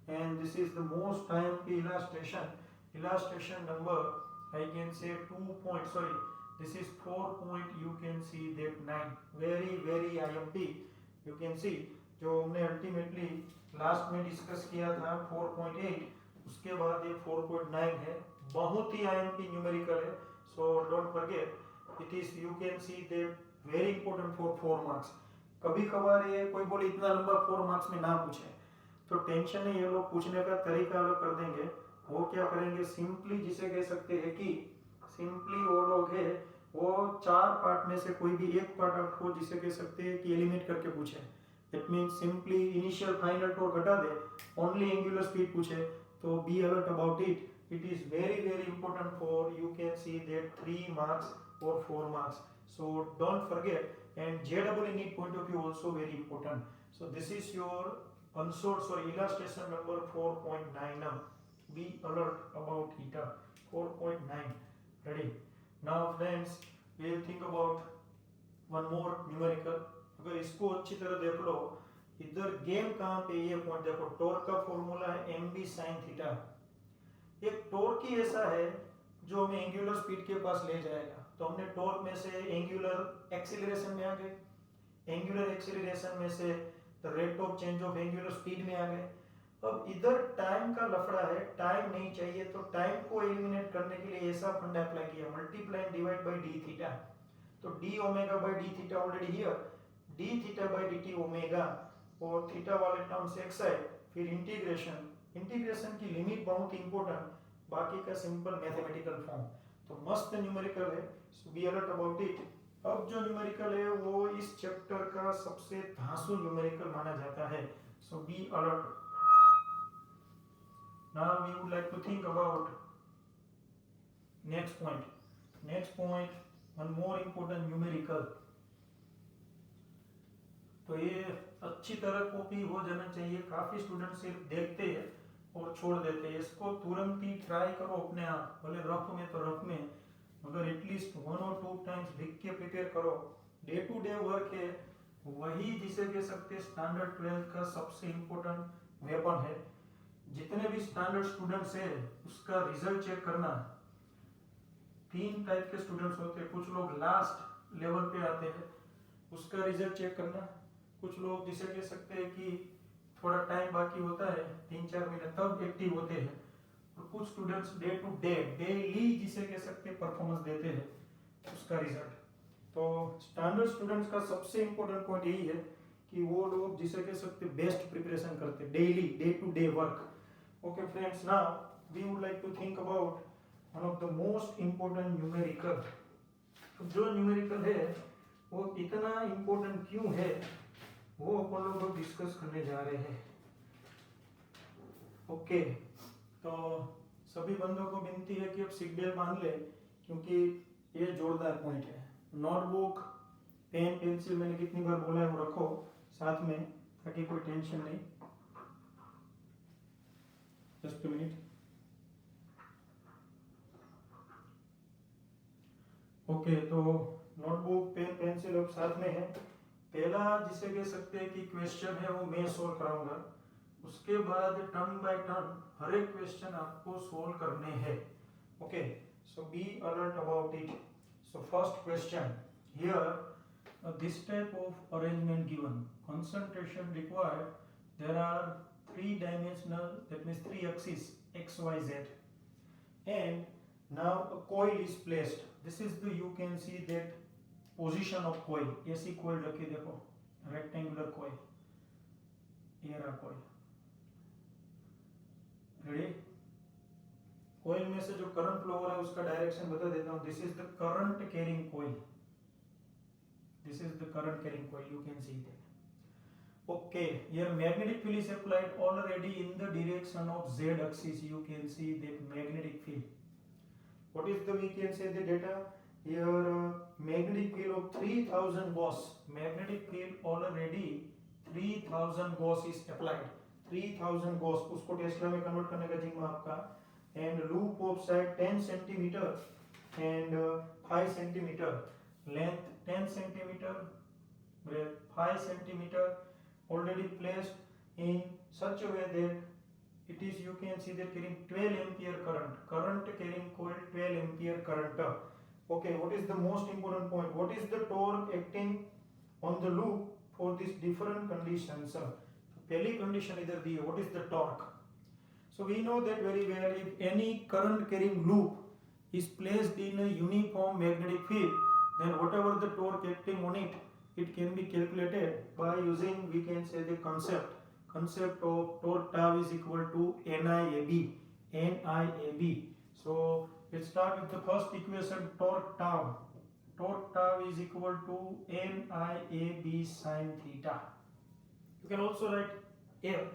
and this is the most IMP illustration. Illustration number, I can say 2 point, sorry, this is 4 point, you can see that 9, very very IMP. You can see जो हमने ultimately last में discuss किया था 4.8, उसके बाद ये 4.9 है, बहुत ही IMP न्यूमेरिकल है। So don't forget, it is, you can see that very important for 4 marks. कभी कभार ये कोई बोले इतना लंबा 4 मार्क्स में ना पूछे तो टेंशन नहीं, ये लोग पूछने का तरीका अलग कर देंगे। वो क्या करेंगे, सिंपली जिसे कह सकते हैं कि सिंपली वो लोग है वो 4 पार्ट में से कोई भी एक पार्ट आपको जिसे कह सकते हैं कि एलिमिनेट करके पूछे। It means simply initial final torque घटा दे, ओनली एंगुलर स्पीड पूछे, तो B alert about it. It is very very important for, you can see that 3 marks और 4 marks. So don't forget, and JEE NEET point of view also very important. So this is your illustration number 4.9. Be alert about eta 4.9. Ready? Now friends, we will think about one more numerical. अगर इसको अच्छी तरह देख लो, इधर game कहाँ पे, ये point देखो, टॉर्क का फॉर्मूला है mb sin थीटा। एक टॉर्क ही ऐसा है जो हमें एंगुलर स्पीड के पास ले जाएगा। तो हमने टॉर्क में से एंगुलर एक्सीलरेशन में आ गए, एंगुलर एक्सीलरेशन में से rate of change of angular speed में आ गए। अब इधर टाइम का लफड़ा है, टाइम नहीं चाहिए, तो टाइम को एलिमिनेट करने के लिए ऐसा फंडा अप्लाई किया, multiply divide by d theta. तो d omega by d theta already here, d theta by d t omega, और थीटा वाले टर्म से एक साइड, फिर इंटीग्रेशन की लिमिट बहुत इंपॉर्टेंट, बाकी का सिंपल मैथमेटिकल फॉर्म। तो मस्त न्यूमेरिकल है, so be alert about it. अब जो न्यूमेरिकल है वो इस चैप्टर का सबसे धांसू न्यूमेरिकल माना जाता है, so be alert. Now we would like to think about next point, one more important numerical. तो ये अच्छी तरह कॉपी हो जाना चाहिए, काफी स्टूडेंट सिर्फ देखते हैं और छोड़ देते हैं। इसको तुरंत ही ट्राई करो अपने आप, भले रफ में तो रफ में, मगर एटलीस्ट 1 और 2 टाइम्स लिख के प्रिपेयर करो, डे टू डे वर्क है वही जिसे कह सकते हैं स्टैंडर्ड 12 का सबसे इम्पोर्टेंट वेपन है। जितने भी स्टैंडर्ड स्टूडेंट्स है उसका रिजल्ट चेक करना। 3 टाइप के स्टूडेंट्स होते हैं, कुछ लोग लास्ट लेवल पे आते हैं उसका रिजल्ट चेक करना, कुछ लोग जिसे कह सकते हैं कि थोड़ा टाइम बाकी होता है 3-4 महीने तब एक्टिव होते हैं, और कुछ students day to day daily जिसे कह सकते हैं परफॉर्मेंस देते हैं उसका रिजल्ट। तो स्टैंडर्ड स्टूडेंट्स का सबसे इंपॉर्टेंट पॉइंट यही है कि वो लोग जिसे कह सकते हैं बेस्ट प्रिपरेशन करते हैं daily day to day work. Okay friends, now we would like to think about one of the most important numerical. जो न्यूमेरिकल है वो इतना इंपॉर्टेंट क्यों है वो अपन लोग डिस्कस करने जा रहे हैं। ओके, तो सभी बंदों को विनती है कि अब सीट बेल्ट बांध ले क्योंकि ये जोरदार पॉइंट है। नोटबुक पेन पेंसिल मैंने कितनी बार बोला है वो रखो साथ में ताकि कोई टेंशन नहीं। Just 2 minute. ओके, तो नोटबुक पेन पेंसिल अब साथ में है। पहला जिसे कह सकते हैं कि क्वेश्चन है वो मैं सोल्व कराऊंगा, उसके बाद टर्न बाय टर्न हर एक क्वेश्चन आपको सोल्व करने हैं। Okay, so be alert about it. So first question here, this type of arrangement given, concentration required, there are 3 dimensional, that means 3 axes x, y, z, and now a coil is placed. This is the, you can see that position of coil, AC coil रखी देखो, rectangular coil, ये रहा coil, ready. coil में से जो current flow हो रहा है उसका डायरेक्शन बता देता हूँ। This is the current carrying coil, this is the current carrying coil, you can see that. Okay, here magnetic field is applied already in the direction of z axis, you can see that magnetic field. What is the, we can say the data here, magnetic field of 3000 Gauss, magnetic field already 3000 Gauss is applied, 3000 Gauss, उसको Tesla में convert करने का जिम्मा आपका। and loop of side 10 centimeter and 5 centimeter, length 10 centimeter, breadth 5 centimeter, already placed in such a way that it is, you can see that carrying 12 ampere current, current carrying coil 12 ampere current. Okay, what is the most important point, what is the torque acting on the loop for these different conditions? पहली condition इधर दी है, what is the torque? So we know that very well, if any current carrying loop is placed in a uniform magnetic field, then whatever the torque acting on it, it can be calculated by using, we can say the concept of torque tau is equal to NIAB. So let's start with the first equation, torque tau is equal to NIAB sin theta. You can also write here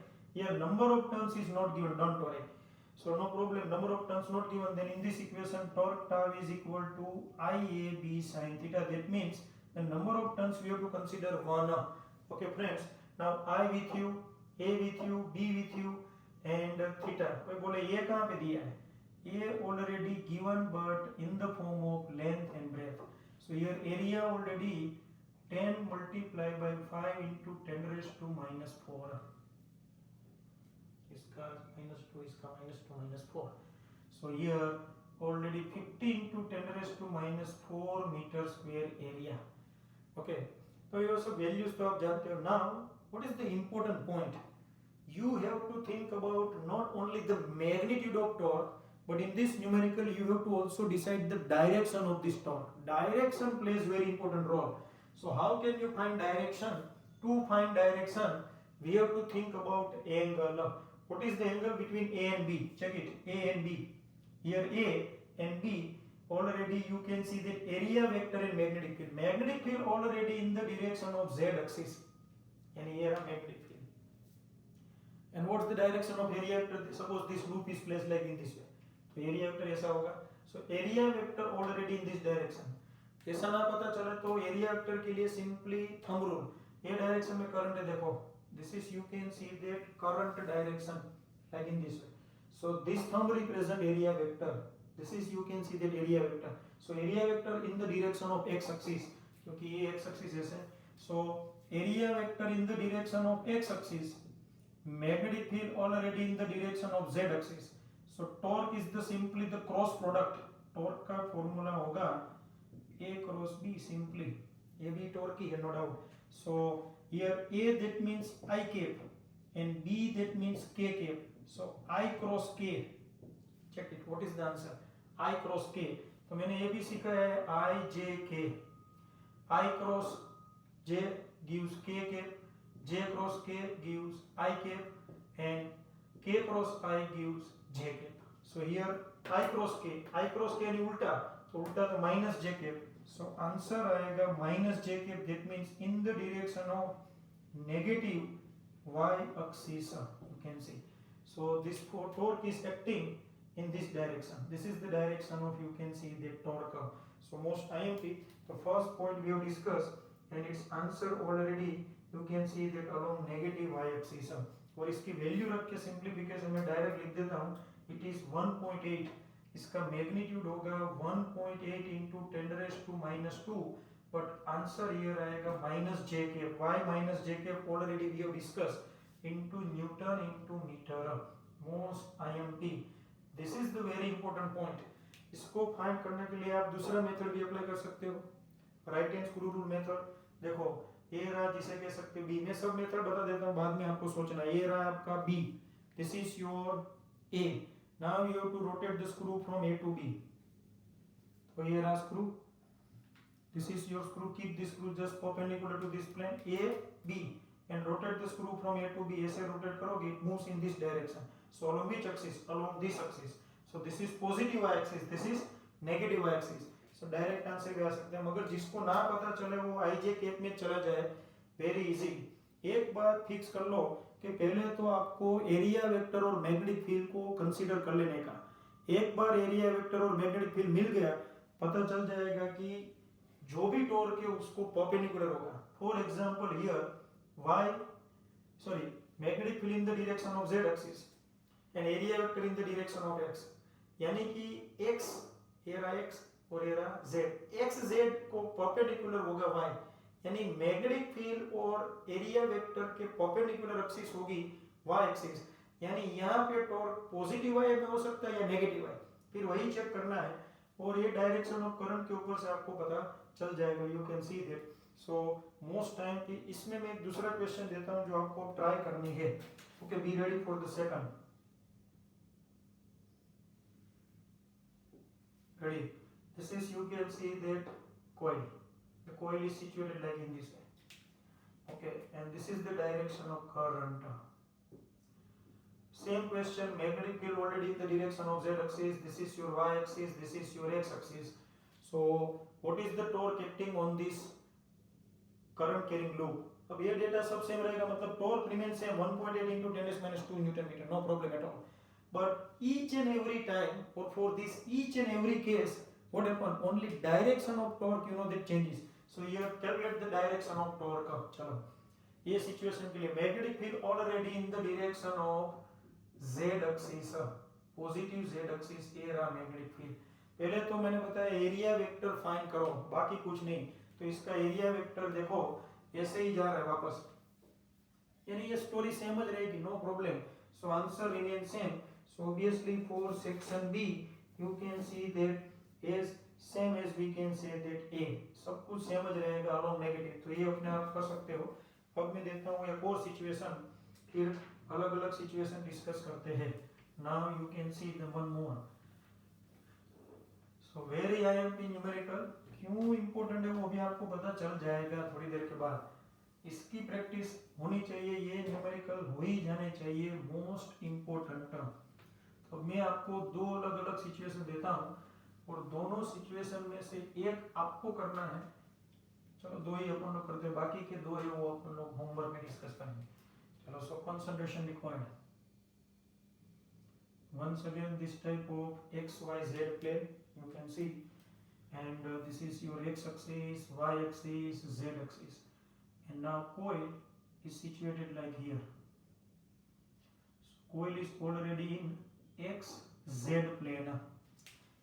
number of turns is not given, don't worry, so no problem, number of turns not given, then in this equation torque tau is equal to IAB sin theta, that means the number of turns we have to consider 1. Okay friends, now I with you, A with you, B with you, and theta. कोई बोले ये कहाँ पे दिया है, ये already given but in the form of length and breadth. So here area already 10 multiplied by 5 into 10 raised to minus 4, इसका -2, इसका -2 -4, so here already 50 into 10 raised to -4 meter square area. Okay, तो ये सब values तो आप जानते हो। Now what is the important point, you have to think about not only the magnitude of torque, but in this numerical you have to also decide the direction of this torque. Direction plays very important role. So how can you find direction? To find direction we have to think about angle. What is the angle between A and B? Check it, A and B. Here A and B, already you can see that area vector and magnetic field. Magnetic field already in the direction of Z axis, and here a magnetic field. And what's the direction of area vector? Suppose this loop is placed like in this way, so area vector ऐसा होगा. So area vector already in this direction. ऐसा ना पता चले तो area vector के लिए simply thumb rule. ये direction में current है देखो. This is, you can see that current direction like in this way. So this thumb represent area vector. This is, you can see that area vector. So area vector in the direction of x axis, क्योंकि ये x axis है. So area vector in the direction of x axis, magnetic field already in the direction of z axis. So torque is the simply the cross product. Torque का formula होगा a cross b, simply a b torque ही है, no doubt. So here a that means I cap and b that means k cap. So I cross k, check it, what is the answer? I cross k. तो मैंने ये भी सीखा है I j k. I cross j gives k cap, j cross k gives I cap, and k cross I gives j cap. So here I cross k यानी उल्टा, तो उल्टा तो minus j cap. So answer आएगा minus j cap, that means in the direction of negative y axis, you can see. So this torque is acting in this direction. This is the direction of, you can see, the torque. So most IMP, the first point we have discussed, and its answer already you can see that along negative y axis. और इसकी value रख के simplification में direct लिख देता हूँ, it is 1.8. इसका magnitude होगा 1.8 into 10 raised to minus 2, but answer here आएगा minus j cap. Why minus j cap? Already we have discussed, into Newton into meter. Most IMP. This is the very important point. इसको find करने के लिए आप दूसरा method भी apply कर सकते हो, right hand screw rule method. देखो ए रहा, जिसे कह सकते हो बी. मैं सब मेथड बता देता हूँ, बाद में आपको सोचना. ये रहा आपका B, this is your A. Now you have to rotate the screw from A to B. तो ये रहा screw, this is your screw. Keep this screw just perpendicular to this plane A B and rotate the screw from A to B. ऐसे rotate करोगे, it moves in this direction. So along which axis? Along this axis. So this is positive y axis, this is negative y axis. So direct answer भी आ सकते हैं, मगर जिसको ना पता चले वो IJ कैप में चला जाए. Very easy. एक बात फिक्स कर लो कि पहले तो आपको एरिया वेक्टर और मैग्नेटिक फील्ड को कंसीडर कर लेने का. एक बार एरिया वेक्टर और मैग्नेटिक फील्ड मिल गया, पता चल जाएगा कि जो भी टॉर्क है उसको परपेंडिकुलर होगा. For example here magnetic field in the direction of z axis and area vector in the direction of x. यानी कि x, एरा x और एरा z, x z को परपेंडिकुलर होगा y. यानी मैग्नेटिक फील्ड और area vector के perpendicular axis होगी y axis. यानी यहाँ पे टॉर्क पॉजिटिव y में हो सकता है या नेगेटिव y, फिर वही चेक करना है. और ये डायरेक्शन ऑफ करंट के ऊपर से आपको पता चल जाएगा. You can see that. So most time कि इसमें मैं एक दूसरा क्वेश्चन देता हूं जो आपको ट्राई करनी है. Okay, be ready for the second. Ready. This is, you can see that coil. The coil is situated like in this way. Okay, and this is the direction of current. Same question, magnetic field already in the direction of z axis. This is your y axis, this is your x axis. So what is the torque acting on this current carrying loop? अब ये data सब same रहेगा, मतलब torque remain same 1.8 into 10⁻² newton metre, no problem at all. But each and every time और for this each and every case what happen, only direction of torque you know that changes. So you have calculate the direction of torque. चलो ये situation के लिए magnetic field already in the direction of z axis, positive z axis. ये रहा magnetic field. पहले तो मैंने बताया एरिया वेक्टर फाइंड करो, बाकी कुछ नहीं. तो इसका एरिया वेक्टर देखो ऐसे ही जा रहा है वापस, यानी ये स्टोरी सेम ही रहेगी, no problem. So answer remain same. So obviously for section B you can see that is same as we can say that A. सब कुछ सेम ही रहेगा अलोंग नेगेटिव. तो ये अपने आप कर सकते हो. अब मैं देखता हूँ एक और सिचुएशन, फिर अलग अलग सिचुएशन डिस्कस करते हैं. Now you can see the one more. So very IMP numerical. क्यों इंपॉर्टेंट है वो भी आपको पता चल जाएगा थोड़ी देर के बाद. इसकी प्रैक्टिस होनी चाहिए, ये न्यूमेरिकल हो ही जाने चाहिए, मोस्ट इंपॉर्टेंट. तो मैं आपको दो अलग अलग सिचुएशन देता हूँ और दोनों सिचुएशन में से एक आपको करना है. चलो दो ही अपन लोग करते हैं, बाकी के दो है वो अपन लोग होमवर्क में डिस्कस करेंगे. चलो, so concentration required. once again this type of xyz plane you can see, and this is your x axis, y axis, z axis, and now coil is situated like here. So coil is already in xz plane.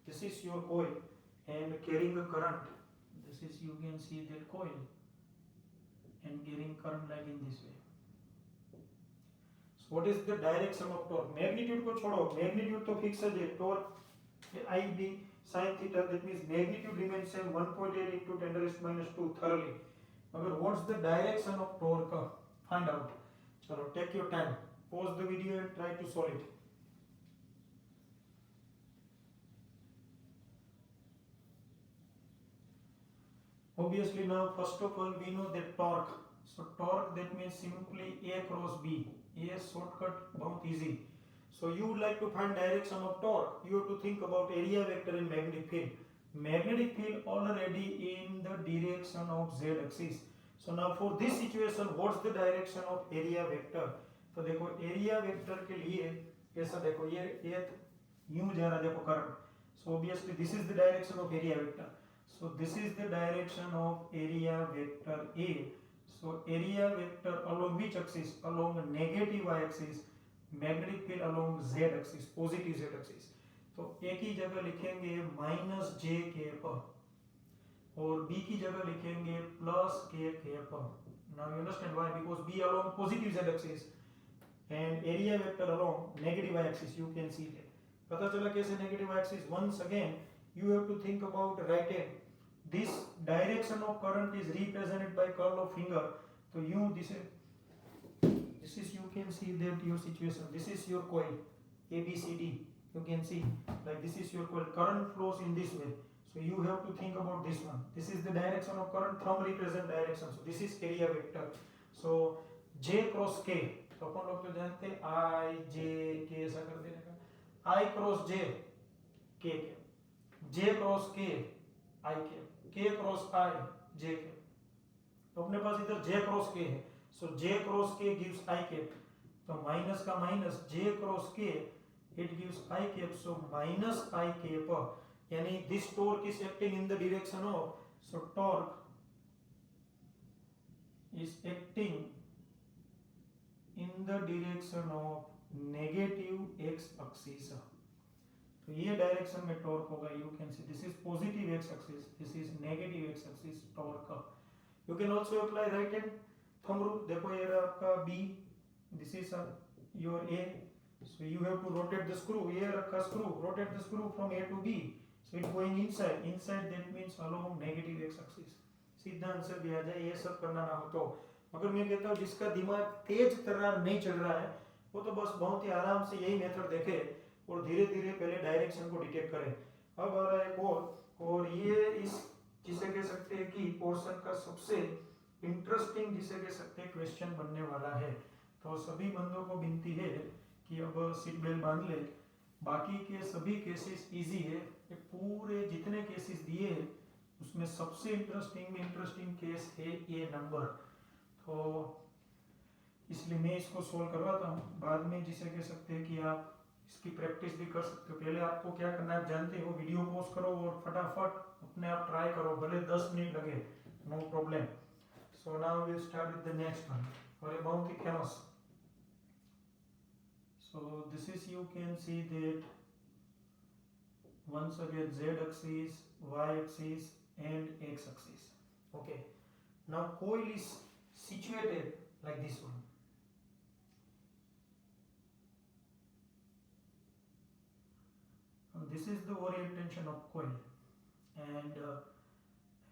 This is your coil and carrying the current. this is, you can see that coil and carrying current like in this way. So what is the direction of torque? Magnitude को छोड़ो, magnitude तो fix है, torque I be sin theta, that means magnitude remains same 1.8 into 10 raised minus 2 thoroughly. But what's the direction of torque? Find out. चलो, take your time, pause the video and try to solve it. Obviously now first of all we know that torque. So torque, that means simply A cross B. A shortcut, बहुत easy. So you would like to find direction of torque. You have to think about area vector in magnetic field. Magnetic field already in the direction of z axis. So now for this situation, what's the direction of area vector? तो देखो area vector के लिए ऐसा देखो, ये यूं जा रहा, देखो current. So obviously this is the direction of area vector. So this is the direction of area vector A. So area vector along which axis? Along negative y axis. Magnetic field along z axis, positive z axis. तो A की जगह लिखेंगे minus जे cap और B की जगह लिखेंगे plus के cap. Now you understand why? Because B along positive z axis and area vector along negative y axis. You can see that. पता चला कैसे negative y axis? Once again you have to think about right hand. This direction of current is represented by curl of finger. So you this is you can see that your situation. This is your coil A B C D. You can see like this is your coil. Current flows in this way. So you have to think about this one. This is the direction of current. Thumb represent direction. So this is area vector. So J cross K. तो अपन लोग तो जानते हैं I J K ऐसा कर देने का. I cross J K J cross K I K cross I J K. तो अपने पास इधर J cross K है. So J cross K gives I cap. तो माइनस का minus J cross K it gives I cap. So minus I cap. यानी this torque is acting in the direction of. So torque is acting in the direction of negative x axis. तो ये direction में torque होगा. You can see this is positive x axis, this is negative x axis torque. You can also apply right hand thumb rule. देखो ये रहा आपका B, this is your A. So you have to rotate the screw. ये रखा screw, rotate the screw from A to B. So it going inside. Inside that means along negative x axis. सीधा answer भी आ जाए. ये सब करना ना हो तो. मगर मैं कहता हूँ जिसका दिमाग तेज तर्रार नहीं चल रहा है वो तो बस बहुत ही आराम से यही मेथड देखे और धीरे धीरे पहले डायरेक्शन को डिटेक्ट करें. अब आ रहा है और ये इस जिसे कह सकते हैं कि पोर्शन का सबसे इंटरेस्टिंग जिसे कह सकते हैं क्वेश्चन बनने वाला है. तो सभी बंदों को विनती है कि अब सीट बेल्ट बांध ले. बाकी के सभी केसेस इजी है. पूरे जितने केसेस दिए हैं उसमें सबसे इंटरेस्टिंग केस है ये नंबर. तो इसलिए मैं इसको सोल्व करवाता हूँ. बाद में जिसे कह सकते हैं कि आप इसकी प्रैक्टिस भी कर सकते हो. पहले आपको क्या करना है जानते हो. वीडियो पॉज करो और फटाफट अपने आप ट्राई करो, भले 10 मिनट लगे, no problem. So now we start with the next one. और ये बहुत ही famous. So this is you can see that once again z axis, y axis and x axis. Okay, now coil is situated like this one. This is the orientation of coil and I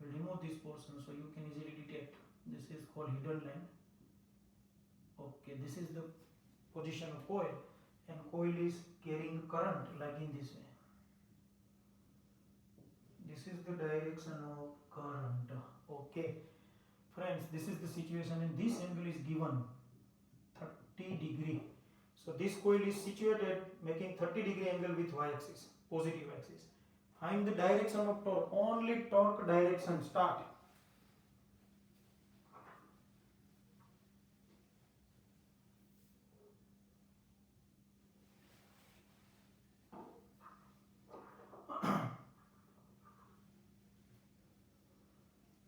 will remove this portion so you can easily detect. This is called hidden line. Okay, this is the position of coil and coil is carrying current like in this way. This is the direction of current. Okay friends, this is the situation and this angle is given 30 degree. So this coil is situated making 30 degree angle with y axis, positive axis. Find the direction of torque. Only torque direction. Start.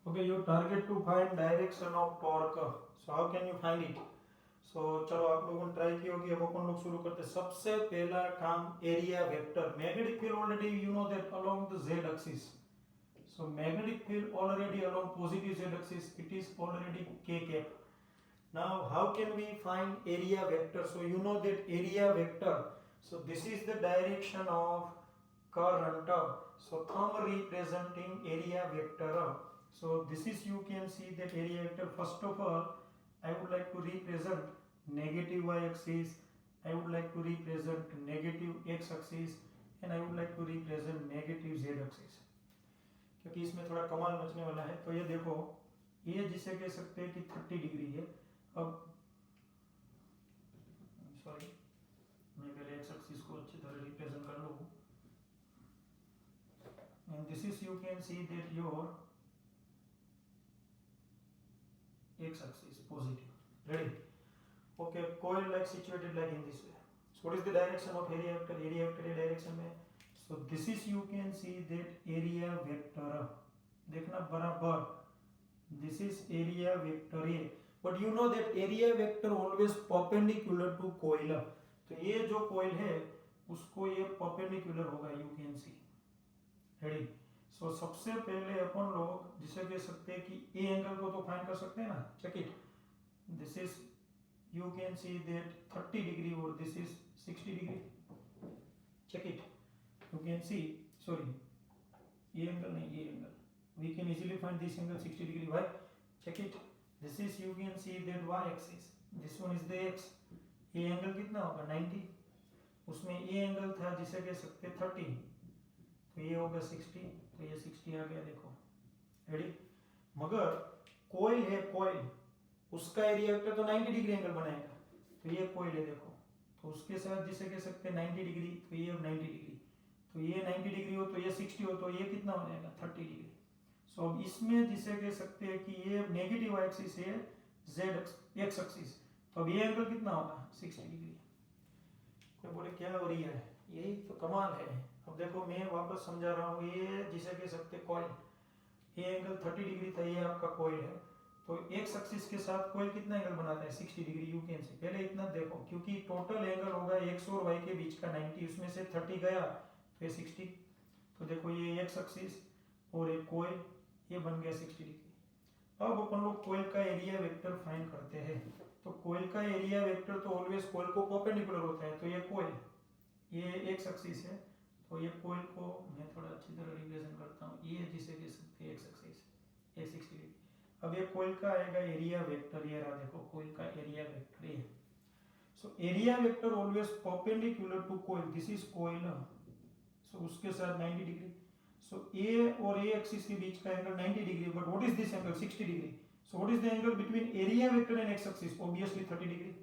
Okay, you target to find direction of torque. So how can you find it? So चलो आप लोगों ने try की होगी. अब अपन लोग शुरू करते हैं. सबसे पहला काम area vector. Magnetic field already you know that along the z axis. So magnetic field already along positive z axis, it is already k cap. Now how can we find area vector? So you know that area vector, so this is the direction of current, so thumb representing area vector. So this is, you can see that area vector. First of all, I would like to represent negative y axis, I would like to represent negative x axis, and I would like to represent negative z axis, क्योंकि इसमें थोड़ा कमाल मचने वाला है। तो ये देखो, ये जिसे कह सकते हैं कि 30 डिग्री है। अब सॉरी, मैं पहले एक्स एक्सिस को अच्छी तरह रिप्रेजेंट कर लूँ। And this is, you can see that your x axis positive, ready, okay, coil like situated like in this way. So what is the direction of area vector? Area vector ये direction में, so this is, you can see that area vector, देखना बराबर, this is area vector A, but you know that area vector always perpendicular to coil. तो ये जो coil है उसको ये perpendicular होगा, you can see, ready. So सबसे पहले अपन लोग जिसे कह सकते हैं कि A एंगल को तो फाइंड कर सकते हैं ना, check it, this is, you can see that 30 degree or this is 60 degree, check it, you can see, sorry, ये एंगल नहीं, ये angle, we can easily find this angle 60 degree. Why? Check it, this is, you can see that y axis, this one is the x, ये angle कितना होगा 90, उसमें ये angle था जिसे कह सकते 30, तो ये होगा 60, तो ये 60 आ गया, देखो, रेडी। मगर कोयल है, कोयल, उसका एरिया वेक्टर तो 90 डिग्री एंगल बनाएगा, तो ये कोयल है, देखो, तो उसके साथ जिसे कह सकते हैं 90 डिग्री, तो ये 90 डिग्री, तो ये 90 डिग्री हो तो ये 60 हो तो ये कितना हो जाएगा 30 डिग्री। सो अब इसमें जिसे कह सकते हैं कि ये नेगेटिव एक्सिस है, जेड एक्स एक्सिस, तो अब ये एंगल कितना होगा 60 डिग्री। कोई बोले क्या हो रही है, यही तो कमाल है। अब देखो मैं वापस समझा रहा हूँ, ये जिसे कह सकते हैं कॉइल, ये एंगल 30 डिग्री था, ये आपका कॉइल है, तो एक्स एक्सिस के साथ कॉइल कितना एंगल बनाता है 60 डिग्री, यू कैन सी। पहले इतना देखो, क्योंकि टोटल एंगल होगा एक्स और वाई के बीच का 90, उसमें से 30 गया तो ये 60, तो देखो ये एक्स एक्सिस और एक कॉइल, ये बन गया 60 डिग्री। अब अपन लोग कॉइल का एरिया वेक्टर फाइंड करते हैं। तो कॉइल का एरिया वेक्टर तो ऑलवेज कॉइल को परपेंडिकुलर होता है, तो ये कॉइल, ये एक्स एक्सिस है, तो ये कॉइल को मैं थोड़ा अच्छी तरह रिप्रेजेंट करता हूँ, ये जिसे कह सकते हैं एक्स एक्सिस, ये 60 डिग्री। अब ये कॉइल का आएगा एरिया वेक्टर, ये रहा देखो कॉइल का एरिया वेक्टर ये। So area vector always perpendicular to coil, this is coil, so उसके साथ 90 डिग्री। सो ए और ए एक्सिस के बीच का angle 90 degree, but what is this angle 60 degree. So what is the angle between area vector and x axis, obviously 30 degree,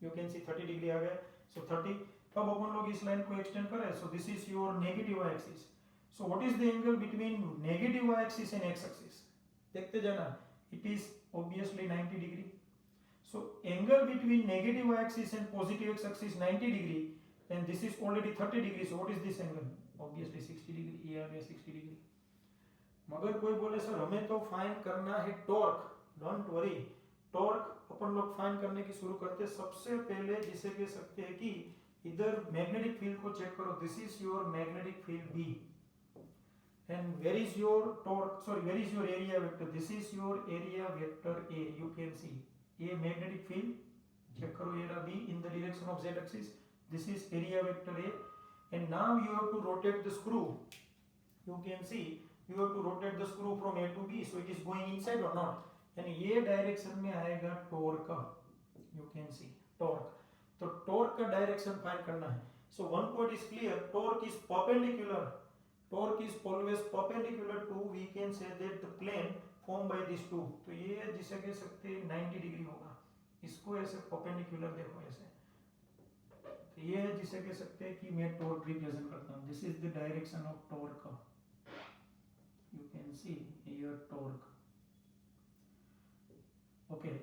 you can see 30 degree आ गया, so 30। अब अपन लोग इस लाइन को एक्सटेंड करें, so this is your negative y axis. So what is the angle between negative y axis and x axis, देखते जाना, it is obviously 90 degree. So angle between negative y-axis and positive x-axis 90 degree, and this is already 30 degree. So what is this angle? Obviously 60 degree. ये आ गया 60 degree. मगर कोई बोले sir हमें तो find करना है टॉर्क, डोंट वरी, टॉर्क अपन लोग फाइंड करने की शुरू करते। सबसे पहले जिसे कह सकते हैं कि इधर मैग्नेटिक फील्ड को चेक करो, this is your magnetic field B. And where is your torque, sorry, where is your area vector, this is your area vector A, you can see ये magnetic field check करो, ये रहा B in the direction of Z axis, this is area vector A, and now you have to rotate the screw, you can see you have to rotate the screw from A to B, so it is going inside or not, and ये direction में आएगा torque, you can see torque, तो torque का direction find करना है। So one point is clear, torque is perpendicular, torque is always perpendicular to, we can say that the plane formed by these two, तो ये जिसे कह सकते हैं 90 डिग्री होगा, इसको ऐसे perpendicular देखो ऐसे, तो ये जिसे कह सकते हैं कि मैं torque रिप्रेजेंट करता हूँ, this is the direction of torque, you can see here torque, okay,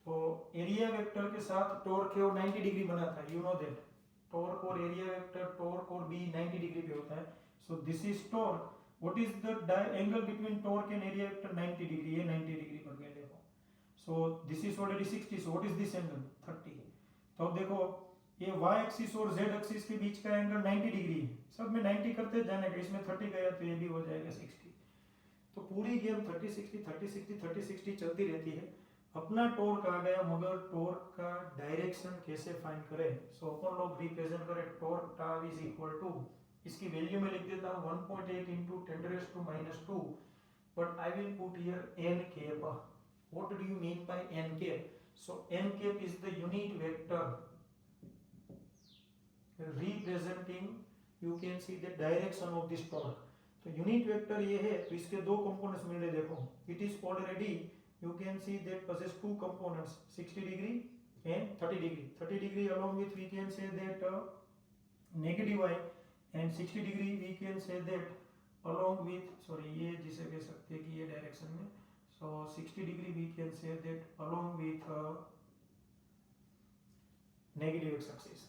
तो एरिया वेक्टर के साथ टॉर्क है और 90 डिग्री बनाता है, you know that, टॉर्क और एरिया वेक्टर, टॉर्क और B 90 डिग्री पे होता है। So this is torque. What is the angle between torque and area vector? 90 degree. ये 90 degree पर गया देखो. So this is already 60. So what is this angle? 30. तो अब देखो ये y axis और z axis के बीच का एंगल 90 डिग्री है। सब में 90 करते जाने का, इसमें 30 गया तो ये भी हो जाएगा 60. तो पूरी गेम 30-60 चलती रहती है। अपना टॉर्क आ गया, मगर टॉर्क का डायरेक्शन कैसे फाइंड करें? सो अपन लोग रिप्रेजेंट करें torque tau is equal to, इसकी वैल्यू में लिख देता हूँ 1.8 into 10⁻², but I will put here n cap. What do you mean by n cap? So n cap is the unit vector representing, you can see the direction of this torque. तो unit vector ये है, तो इसके दो components मिल रहे, देखो it is already, you can see that possess two components, 60 degree and 30 degree. 30 degree along with we can say that negative y, and 60 degree we can say that along with, sorry ये जिसे कह सकते हैं कि ये direction में, so 60 degree we can say that along with negative x axis,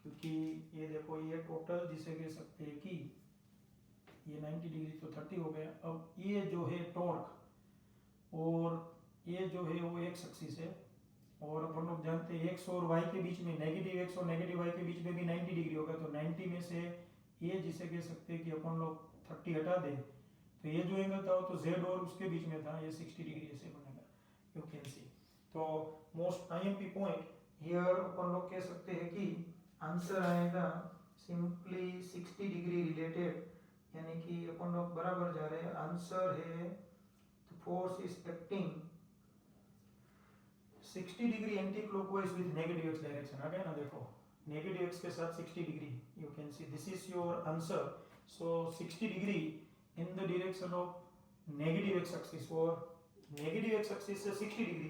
क्योंकि ये देखो ये टोटल जिसे कह सकते हैं कि ये 90 डिग्री तो 30 हो गया। अब ये जो है टॉर्क और ये जो है वो एक्स एक्सिस है, और अपन लोग जानते हैं एक्स और वाई के बीच में, नेगेटिव एक्स और नेगेटिव वाई के बीच में भी 90 डिग्री होगा, तो 90 में से ये जिसे कह सकते हैं कि अपन लोग 30 हटा दें, तो ये जो एंगल था वो तो जेड और उसके बीच में था, ये 60 डिग्री ऐसे बनेगा, यू कैन सी। तो मोस्ट आईएमपी पॉइंट हियर अपन लोग कह सकते हैं कि आंसर आएगा सिंपली 60 डिग्री रिलेटेड, यानी कि अपन लोग बराबर जा रहे हैं। आंसर है force is acting 60 degree anti clockwise with negative X direction. आ गया ना, देखो नेगेटिव एक्स के साथ 60 degree, you can see this is your answer. So 60 degree in the direction of negative x axis, और नेगेटिव एक्स एक्सिस से 60 degree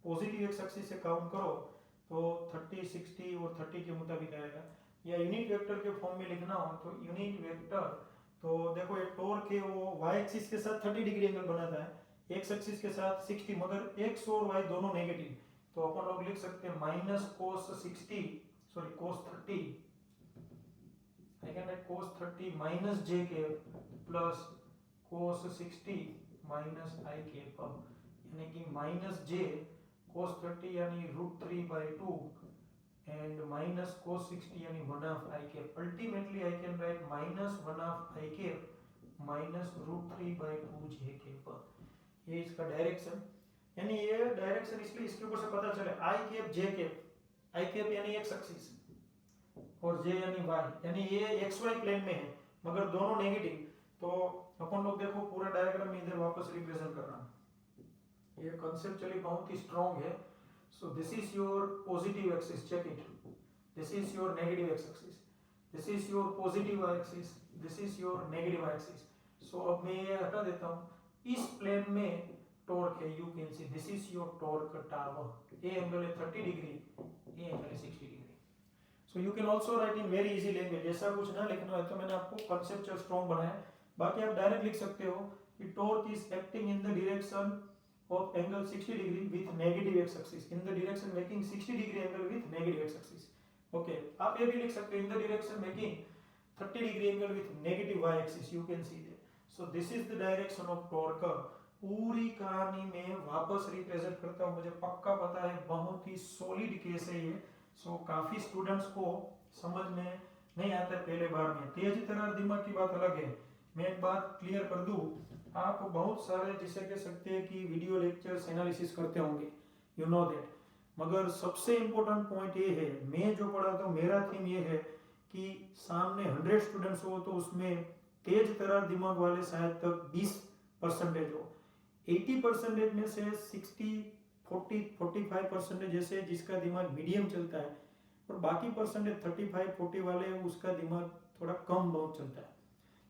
positive x axis से count करो तो 30, 60 और 30 के मुताबिक आएगा। या यूनिट वेक्टर के फॉर्म में लिखना हो तो यूनिट वेक्टर, तो देखो ये टॉर्क है वो y एक्सिस के साथ 30 डिग्री एंगल बनाता है, x एक्सिस के साथ 60, मगर x और y दोनों नेगेटिव, तो अपन लोग लिख सकते हैं minus cos 60, sorry cos 30, I can write cos 30 minus j cap plus cos 60 minus i cap, यानी कि माइनस j cos 30 यानी √3/2 and minus cos 60 यानी 1/2 i cap. Ultimately I can write minus 1/2 i cap minus √3/2 j cap. ये इसका direction, यानी ये direction इसलिए इसके ऊपर से पता चले i cap j cap, i cap यानी x एक्सिस और j यानी y, यानी ये xy प्लेन में है मगर दोनों नेगेटिव। तो अपन लोग देखो पूरा डायग्राम में इधर वापस रिप्रेजेंट कर रहा हूं, ये कॉन्सेप्चुअली बहुत ही स्ट्रांग है। So this is your positive axis, check it. This is your negative x axis. This is your positive y axis. This is your negative y axis. So अब मैं ये हटा देता हूँ, इस प्लेन में टॉर्क है, you can see this is your torque tau. ये एंगल है 30 डिग्री, ये एंगल है 60 degree. So you can also write in very easy language, ऐसा कुछ ना लिखना है तो मैंने आपको conceptual strong बनाया, बाकी आप डायरेक्ट लिख सकते हो कि torque is acting in the direction of angle 60 degree with negative x axis, in the direction making 60 degree angle with negative x axis. Okay, आप ये भी लिख सकते हो in the direction making 30 degree angle with negative y axis, you can see that. So this is the direction of torque. पूरी कहानी में वापस रिप्रेजेंट करता हूँ, मुझे पक्का पता है बहुत ही सॉलिड केस है ये। सो काफी स्टूडेंट्स को समझ में नहीं आता है पहले बार में, तेज तरार दिमाग की बात अलग है। मैं एक बात क्लियर कर दूं, आप बहुत सारे जिसे कह सकते हैं कि वीडियो लेक्चर्स एनालिसिस करते होंगे, यू नो दैट, मगर सबसे इम्पोर्टेंट पॉइंट ये है, मैं जो पढ़ाता हूँ मेरा थीम ये है कि सामने 100 स्टूडेंट्स हो तो उसमें तेज तरार दिमाग वाले शायद तक 20% हो, 80% में से 45% जैसे जिसका दिमाग मीडियम चलता है, और बाकी परसेंटेज 35-40 वाले उसका दिमाग थोड़ा कम बहुत चलता है।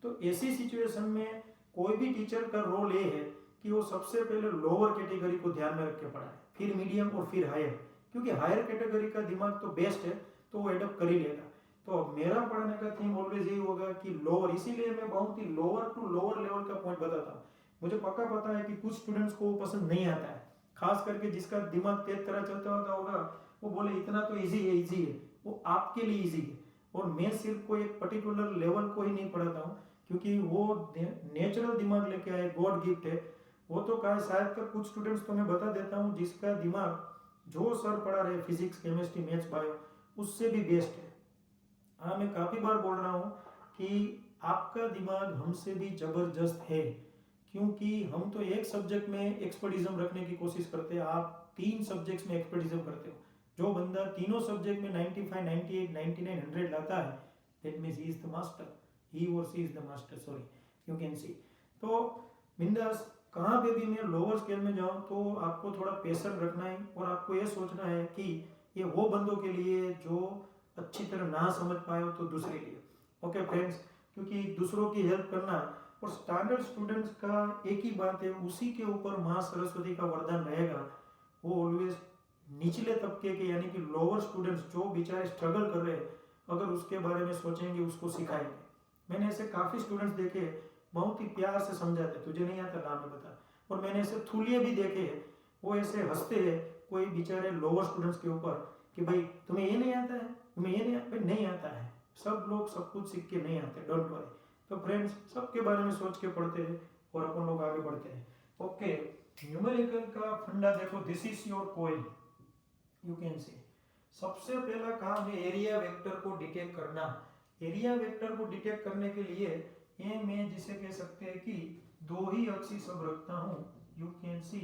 तो ऐसी सिचुएशन में कोई भी टीचर का रोल ये है कि वो सबसे पहले लोअर कैटेगरी को ध्यान में रख के पढ़ाए, फिर मीडियम और फिर हायर, क्योंकि हायर कैटेगरी का दिमाग तो बेस्ट है तो वो एडप्ट कर ही लेगा। तो मेरा पढ़ाने का थीम ऑलवेज यही होगा कि लोअर, इसीलिए मैं बहुत ही लोअर टू लोअर लेवल का पॉइंट बताता हूँ। मुझे पक्का पता है कि कुछ स्टूडेंट्स को वो पसंद नहीं आता है, खास करके जिसका दिमाग तेज तरह चलता होगा वो बोले इतना तो इजी है, वो आपके लिए इजी है। और मैं सिर्फ कोई एक पर्टिकुलर लेवल को ही नहीं पढ़ाता हूँ, क्योंकि वो नेचुरल दिमाग लेके आए, गॉड गिफ्ट है वो। तो कहा शायद तक कुछ स्टूडेंट्स तो मैं बता देता हूँ जिसका दिमाग जो सर पढ़ा रहे फिजिक्स, केमिस्ट्री, मैथ्स, बायो उससे भी बेस्ट है। हाँ, मैं काफ़ी बार बोल रहा हूँ कि आपका दिमाग हमसे भी ज़बरदस्त है, क्योंकि हम तो एक सब्जेक्ट में एक्सपर्टिज्म रखने की कोशिश करते हैं, आप 3 सब्जेक्ट्स में एक्सपर्टिज्म करते हो। जो बंदा तीनों सब्जेक्ट में 95, 98, 99, 100 लाता है, that means he is the master, he और she is the master, sorry, you can see. तो बिंदास, कहाँ पे भी मैं लोअर स्केल में जाऊँ तो आपको थोड़ा पेशेंस रखना है और आपको ये सोचना है कि ये वो बंदों के लिए जो अच्छी तरह ना समझ पाए हो तो दूसरे लिए। ओके फ्रेंड्स, क्योंकि दूसरों की हेल्प करना और स्टैंडर्ड स्टूडेंट्स का एक ही बात है, उसी के ऊपर माँ सरस्वती का वरदान रहेगा। वो ऑलवेज निचले तबके के यानी कि लोअर स्टूडेंट्स जो बेचारे स्ट्रगल कर रहे हैं, अगर उसके बारे में सोचेंगे, उसको सिखाएंगे। मैंने ऐसे काफ़ी स्टूडेंट्स देखे, बहुत ही प्यार से समझाते, तुझे नहीं आता नाम बता। और मैंने ऐसे थूलिए भी देखे, वो ऐसे हंसते हैं कोई बेचारे लोअर स्टूडेंट्स के ऊपर कि भाई तुम्हें ये नहीं आता है, तुम्हें ये नहीं आता, भाई नहीं आता है, सब लोग सब कुछ सीख के नहीं आते, डोंट वरी। तो फ्रेंड्स, सबके बारे में सोच के पढ़ते हैं और अपन लोग आगे बढ़ते हैं। ओके, न्यूमेरिकल का फंडा देखो, this is your coil, you can see. सबसे पहला काम है एरिया वेक्टर को डिटेक्ट करना। एरिया वेक्टर को डिटेक्ट करने के लिए ये मैं जिसे कह सकते हैं कि दो ही एक्सिस अब रखता हूँ, यू कैन सी,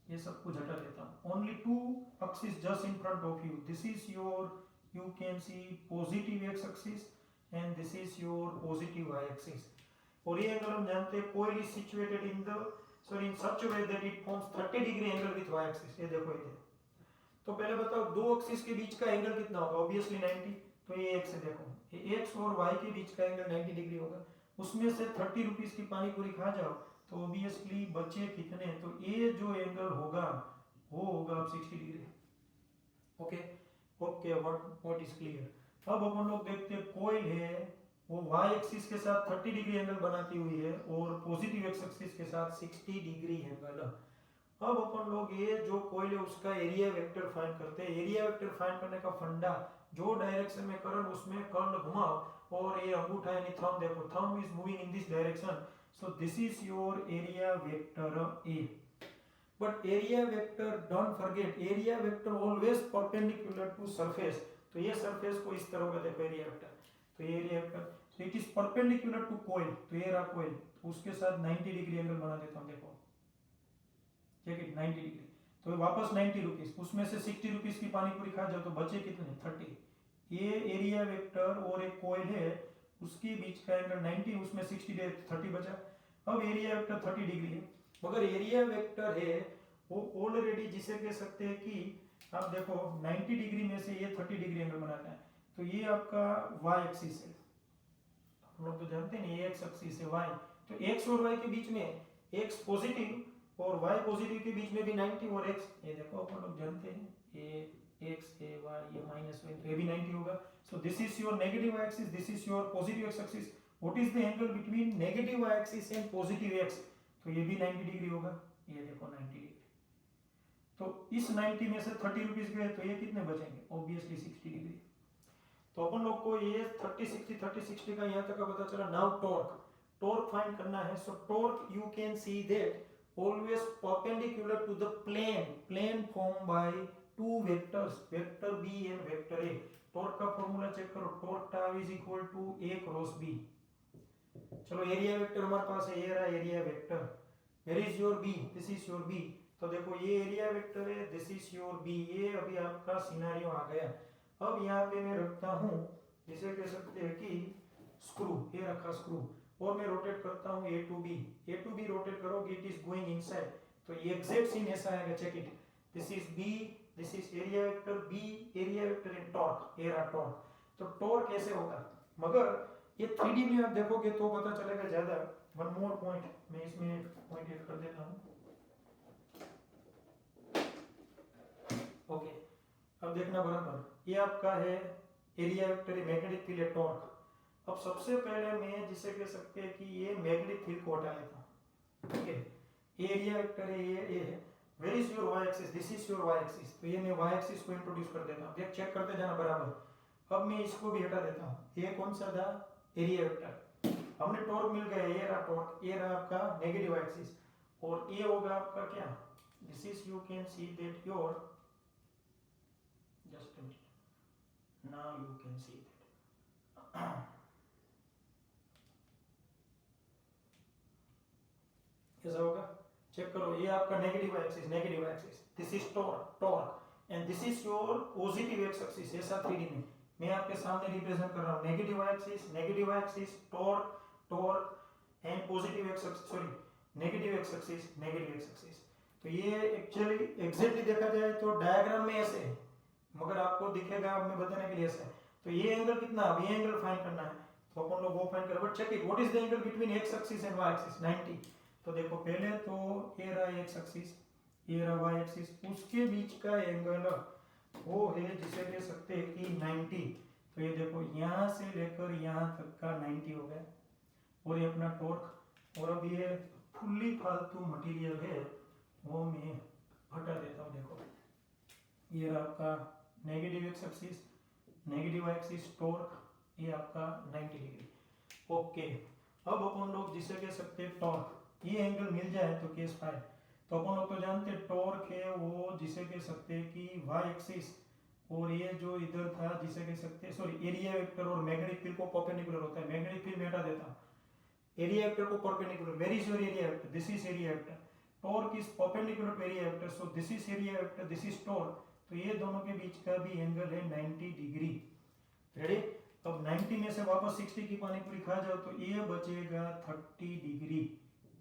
ये सब कुछ हटा देता हूँ, only 2 axis just in front of you, this is your, you can see, positive x axis and this is your positive Y axis. और ये एंगल हम जानते हैं, coil is situated in the in such way that it forms 30 degree angle with Y axis. ये देखो इधर, तो पहले बताओ दो एक्सिस के बीच का एंगल कितना होगा, ऑब्वियसली 90। तो ये एक्स है, देखो ये एक्स और वाई के बीच का एंगल 90 डिग्री होगा। उसमें से 30 रुपीस की पानी पूरी खा जाओ तो ऑब्वियसली बचे कितने, तो ये जो एंगल होगा वो होगा 60 degree. Okay okay, what is clear. अब अपन लोग देखते हैं, कोयल है वो वाई एक्सिस के साथ 30 डिग्री एंगल बनाती हुई है और पॉजिटिव एक्स एक्सिस के साथ 60 डिग्री एंगल। अब अपन लोग ये जो कोयल है उसका एरिया वेक्टर फाइंड करते हैं। एरिया वेक्टर फाइंड करने का फंडा, जो डायरेक्शन में करंट उसमें कर्ल घुमाओ और ये अंगूठा यानी थंब, देखो thumb is moving in this direction, so this is your area vector A. But area vector, don't forget, area vector always perpendicular to surface. तो ये सरफेस को इस तरह होगा, देखो एरिया वेक्टर, तो ये area vector, so it is perpendicular to coil, तो ये रहा कोयल, तो उसके साथ 90 डिग्री एंगल बना देता हूँ, देखो ठीक है 90 डिग्री। तो वापस 90 रुपीस, उसमें से 60 रुपीस की पानी पूरी खा जाओ तो बचे कितने, 30। ये एरिया वेक्टर और एक कोयल है, उसके बीच का एंगल 90, उसमें 60 दे 30 बचा। अब एरिया वेक्टर 30 डिग्री है, मगर एरिया वेक्टर है वो ऑलरेडी जिसे कह सकते हैं कि आप देखो 90 डिग्री में से ये 30 डिग्री एंगल बनाता है, तो ये आपका वाई एक्सिस है। हम लोग तो जानते हैं ये एक्स एक्सिस है, वाई, तो एक्स और वाई के बीच में एक्स पॉजिटिव और y पॉजिटिव के बीच में भी 90 और x, ये देखो अपन लोग जानते हैं ये x है y, ये माइनस y, तो ये भी 90 होगा। सो this is your negative y axis, this is your positive x axis. What is the angle between negative y axis and positive x, तो ये भी 90 डिग्री होगा, ये देखो 90 डिग्री। तो इस 90 में से 30 रुपीस गए तो ये कितने बचेंगे, ऑब्वियसली 60 डिग्री। तो अपन लोग को ये 30 60 30 60 का यहाँ तक का पता चला। नाउ टॉर्क, टॉर्क फाइंड करना है। सो torque you can see that always perpendicular to the plane formed by two vectors, vector b and vector a। Torque का फॉर्मूला चेक करो, torque tau is equal to a cross b। चलो area vector हमारे पास है, ये रहा area vector, where is your b, this is your b। तो देखो ये एरिया वेक्टर है, दिस इज योर b, ये अभी आपका सिनेरियो आ गया। अब यहाँ पे मैं रखता हूँ जिसे कह सकते हैं कि स्क्रू, ये रखा स्क्रू, और मैं रोटेट करता हूँ ए टू बी रोटेट करोगे इट इज गोइंग इनसाइड, तो ये एग्जैक्ट सीन ऐसा आएगा, check it, this is B, this is area vector B, area vector in torque, area torque. तो टॉर्क ऐसे होगा, मगर ये 3D में आप देखोगे तो पता चलेगा ज्यादा। वन मोर पॉइंट, मैं इसमें पॉइंट ऐड कर देता हूँ। ओके, अब देखना बराबर, ये आपका है एरिया वेक्टर, मैग्नेटिक फील्ड है टॉर्क। अब सबसे पहले मैं जिसे कह सकते हैं कि ये मैग्नेटिक फील्ड को हटा लेता हूँ, ठीक है। एरिया वेक्टर है ये है, where is your y axis, this is your y axis, तो ये मैं वाई एक्सिस को इंट्रोड्यूस कर देता हूँ, देख चेक करते जाना बराबर। अब मैं इसको भी हटा देता हूँ, ये कौन सा था, एरिया वेक्टर, हमने टॉर्क मिल गया, ये रहा टॉर्क, ये रहा आपका नेगेटिव एक्सिस, और ये होगा आपका क्या, this is, you can see that your, just a minute, now you can see that कैसा होगा चेक करो, ये आपका negative axis, this is torque and this is your positive x axis. ऐसा 3D में मैं आपके सामने रिप्रेजेंट कर रहा हूँ, negative axis torque and positive x axis, sorry negative x axis. तो ये एक्चुअली एग्जैक्टली देखा जाए तो डायग्राम में ऐसे है, मगर आपको दिखेगा मैं बताने के लिए ऐसा है। तो ये एंगल कितना, अब ये एंगल फाइंड करना है तो अपन लोग वो फाइंड करें, but check it what is the angle between x axis and y axis, 90। तो देखो पहले तो ये रहा एक्स एक्सिस, ये रहा वाई एक्सिस, उसके बीच का एंगल वो है जिसे कह सकते हैं कि 90। तो ये देखो यहाँ से लेकर यहाँ तक का 90 हो गया, और ये अपना टॉर्क। और अब ये फुल्ली फालतू मटेरियल है वो मैं हटा देता हूँ। देखो ये रहा आपका negative x axis, negative axis torque, ये आपका 90 डिग्री। ओके, अब अपन लोग जिसे कह सकते हैं टॉर्क, ये एंगल मिल जाए तो केस फाइव। तो अपन लोग तो जानते हैं टॉर्क है वो जिसे कह सकते हैं कि वाई एक्सिस, और ये जो इधर था जिसे कह सकते हैं, सॉरी एरिया वेक्टर और मैग्नेटिक फील्ड को परपेंडिकुलर होता है, मैग्नेटिक फील्ड मैं हटा देता हूँ, एरिया वेक्टर को perpendicular, where is your area vector, this is area vector, torque is perpendicular to area vector, so this is area vector, this is torque. तो ये दोनों के बीच का भी एंगल है 90 डिग्री। रेडी, अब 90 में से वापस 60 की पानी पूरी खा जाओ तो ये बचेगा 30 degree,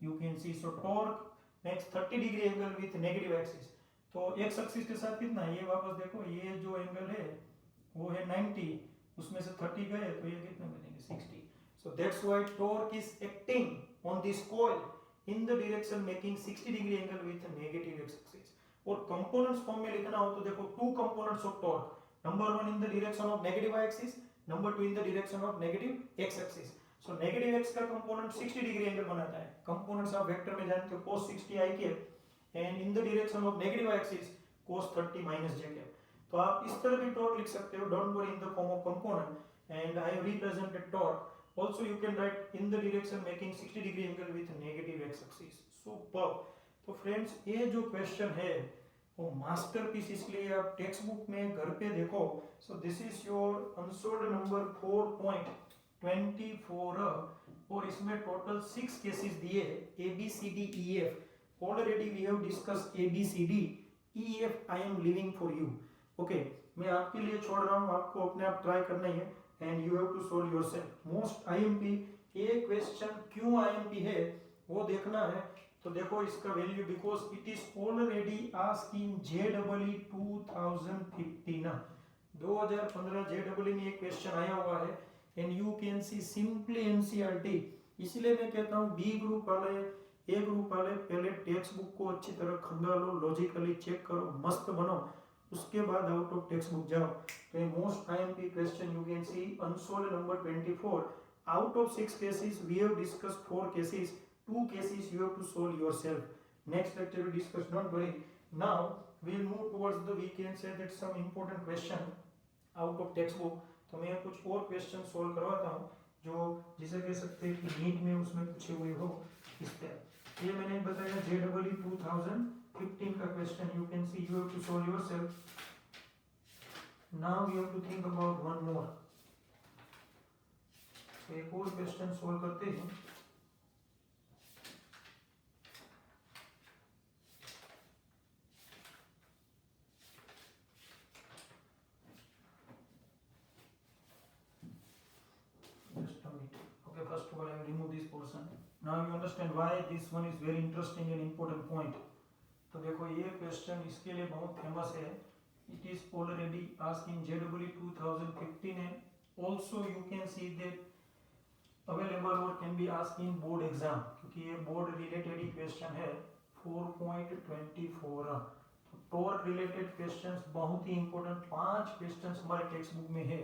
you can C. So torque makes 30 degree angle with negative axis. तो एक्स एक्सिस के साथ कितना, ये वापस देखो ये जो एंगल है वो है 90, उसमें से 30 गए तो ये कितने बनेंगे 60। So that's why torque is acting on this coil in the direction making 60 degree angle with a negative x-axis. और components form में लिखना हो तो देखो two components of torque, number one in the direction of negative y-axis, number two in the direction of negative x-axis. So negative x का component 60 degree angle बनाता है, components आप vector में जानते हो cos 60 i cap, and in the direction of negative y-axis cos 30 minus j cap. तो आप इस तरह भी torque लिख सकते हो, don't worry in the form of component, and I have represented torque. Also you can write in the direction making 60 degree angle with negative x-axis. Superb. तो friends ये जो क्वेश्चन है वो मास्टरपीस, इसलिए आप टेक्स्ट बुक में घर पे देखो। So this is your unsolved number 4.24 और इसमें टोटल 6 केसेस दिए हैं, A B C D E F. Already we have discussed A B C D, E F I am living for you. Okay, मैं आपके लिए छोड़ रहा हूँ, आपको अपने आप ट्राई करना ही है and you have to solve yourself. Most IMP ये क्वेश्चन क्यों IMP है वो देखना है। तो देखो इसका value, because it is already asked in JEE 2015, 2015 JEE में एक क्वेश्चन आया हुआ है, and you can C simply NCERT। इसलिए मैं कहता हूँ बी ग्रुप वाले, ए ग्रुप वाले पहले टेक्स्ट बुक को अच्छी तरह खंगालो, लॉजिकली चेक करो, मस्त बनो, उसके बाद आउट ऑफ टेक्स्ट बुक जाओ। तो most IMP question you can see unsolved number 24। Out of 6 cases we have discussed 4 cases, 2 cases you have to solve yourself. Next lecture we discuss, don't worry. Now we will move towards the, we can say that some important question out of text book। तो मैं कुछ और question solve करवाता हूँ जो जिसे कह सकते हैं कि नीट में उसमें पूछे हुए हो इस तरह। ये मैंने बताया JEE 2015 का question, you can see you have to solve yourself. Now you have to think about one more. एक और क्वेश्चन सोल्व करते हैं। Just a minute. Okay, first of all I will remove this portion. Now you understand why this one is very interesting and important point. तो देखो ये question इसके लिए बहुत फेमस है, it is already asked in JEE 2015 and also you can see that available or can be asked in board exam, क्योंकि ये board related ही question है। 4.24 तो टॉर्क रिलेटेड क्वेश्चंस बहुत ही इंपॉर्टेंट 5 क्वेश्चंस हमारे टेक्स्ट बुक में है,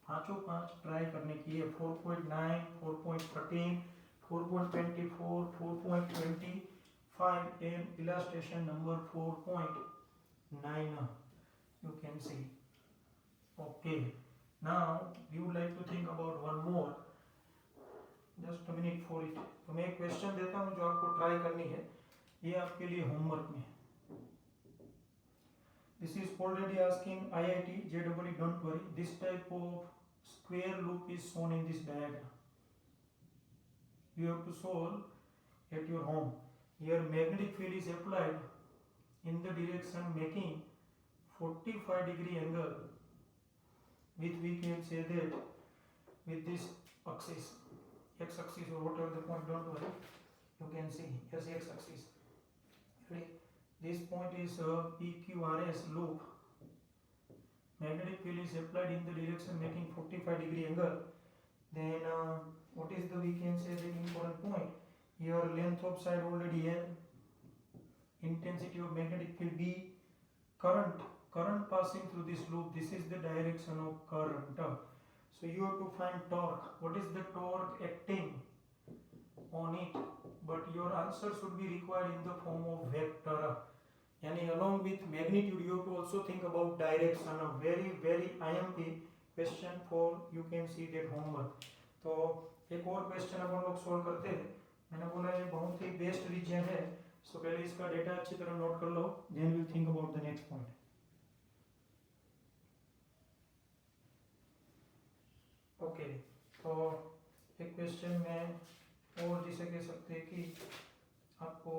पांचों 5 ट्राई करने की है। 4.9, 4.13, 4.24, 4.25 and illustration number 4.9 you can see. Okay, now we would like to think about one more, just a minute for it. तो मैं एक क्वेश्चन देता हूँ जो आपको ट्राई करनी है, ये आपके लिए होमवर्क में। This is already asking IIT JEE, don't worry. This type of square loop is shown in this diagram. You have to solve at your home. here magnetic field is applied in the direction making 45 degree angle with, we can say that, with this axis, x axis or whatever the point, don't worry, you can see as x axis. Ready? This point is PQRS loop. Magnetic field is applied in the direction making 45 degree angle. Then what is the, we can say, the important point? Here length of side already L, intensity of magnetic field B, current passing through this loop, this is the direction of current. So you have to find torque. What is the torque acting on it? But your answer should be required in the form of vector. And along with magnitude, you have to also think about direction. A very IMP question for, you can see that, homework. तो एक और question अपन लोग solve करते हैं. मैंने बोला ये बहुत ही बेस्ट रीजन है, सो पहले इसका डेटा अच्छी तरह नोट कर लो, then will think about the next point. Okay, तो एक क्वेश्चन में और जिसे कह सकते हैं कि आपको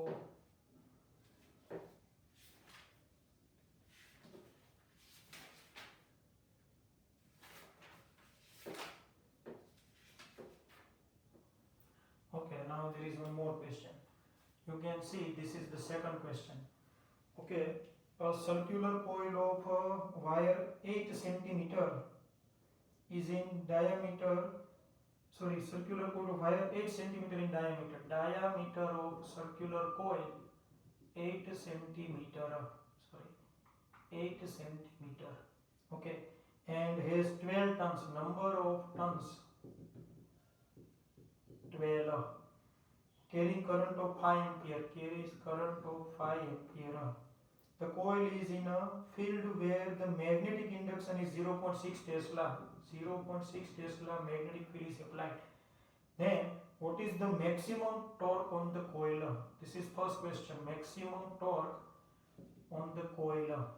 now there is one more question. You can see this is the second question. Okay, a circular coil of wire 8 centimeter is in diameter. Sorry, circular coil of wire 8 centimeter in diameter. Diameter of circular coil 8 centimeter. Sorry, 8 centimeter. Okay, and has 12 turns. Number of turns 12. Carrying current of 5 ampere, carries current of 5 ampere. The coil is in a field where the magnetic induction is 0.6 Tesla. 0.6 Tesla magnetic field is applied. Then what is the maximum torque on the coil? This is first question. Maximum torque on the coil.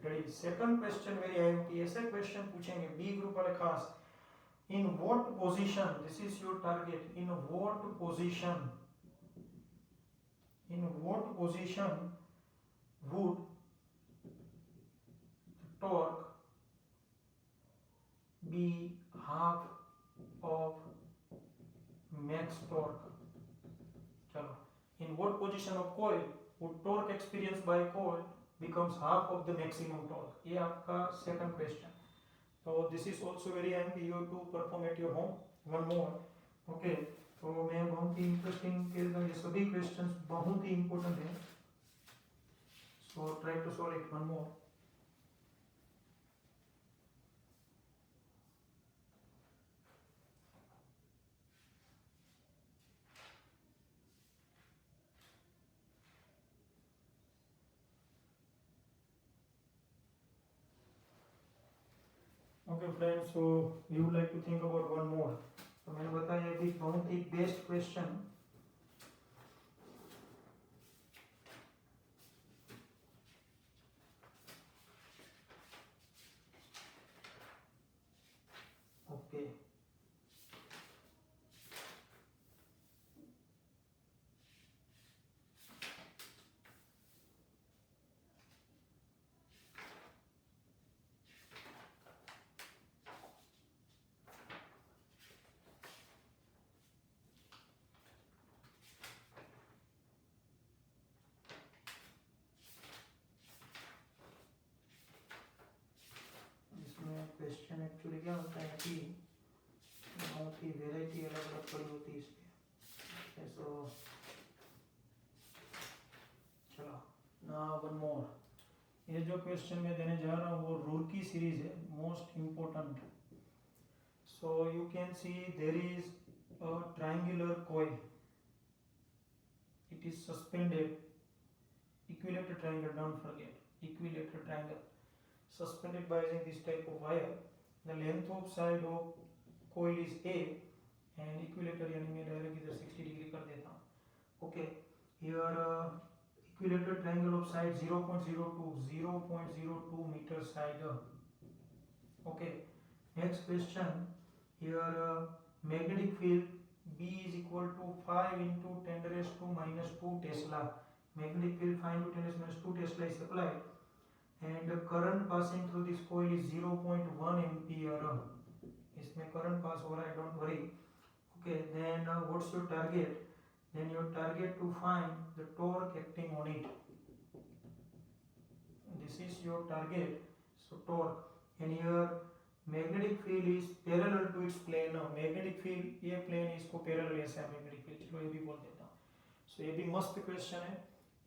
Ready? Second question very IMT. ऐसे question पूछेंगे B group वाले खास. In what position, this is your target, in what position would the torque be half of max torque? Chalo. In what position of coil would torque experienced by coil becomes half of the maximum torque? ये आपका second question. So this is also very IMP. You have to perform at your home. One more. Okay. तो मैं बहुत ही interesting कह रहा हूँ, ये सभी क्वेश्चंस बहुत ही इंपॉर्टेंट हैं. So try to solve it. One more. Okay friends, so we would like to think about one more. तो मैंने बताया अभी बहुत ही best question. Okay, question actually क्या होता है कि बहुत ही वेराइटी अलग अलग पड़ी होती है इसमें. सो चलो, नाउ वन मोर. ये जो क्वेश्चन मैं देने जा रहा हूँ वो रूरकी सीरीज है, most important. So you can see there is a triangular coil. It is suspended, equilateral triangle, don't forget equilateral triangle, suspended by using this type of wire. The length of side of coil is A and equilateral, यानी मैं direct इधर 60 degree कर देता हूँ. Okay, here equilateral triangle of side 0.02 meter side. Okay, next question. Here magnetic field B is equal to 5 into 10 raised to minus 2 Tesla. Magnetic field 5 into 10 raised to minus 2 Tesla is applied, and the current passing through this coil is 0.1 ampere. इसमें current pass हो रहा है, don't worry. Okay, then what's your target? Then your target to find the torque acting on it. This is your target. So torque, and your magnetic field is parallel to its plane. Now magnetic field ये plane इसको parallel ऐसा है magnetic field, चलो ये भी बोल देता हूँ. So ये भी मस्त क्वेश्चन है.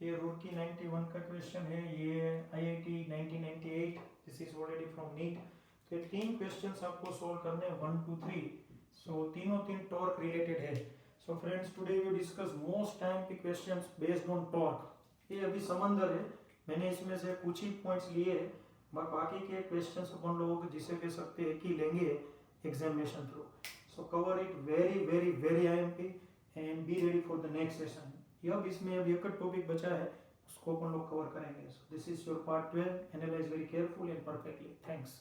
ये रुड़की 91 का क्वेश्चन है, ये IIT 1998. This is already from NEET. तो 3 क्वेश्चंस आपको सॉल्व करने हैं, 1 2 3. सो तीनों टॉर्क रिलेटेड है. So friends, today we discuss most time के क्वेश्चंस बेस्ड ऑन टॉर्क. ये अभी समंदर है, मैंने इसमें से कुछ ही पॉइंट्स लिए, बाकी के क्वेश्चंस अपन लोगों को जिसे कह सकते हैं कि लेंगे examination through. So cover it very very very IMP and be ready for the next session. अब इसमें अब एक टॉपिक बचा है, उसको अपन लोग कवर करेंगे. सो this is your part 12. Analyse very careful and perfectly. Thanks.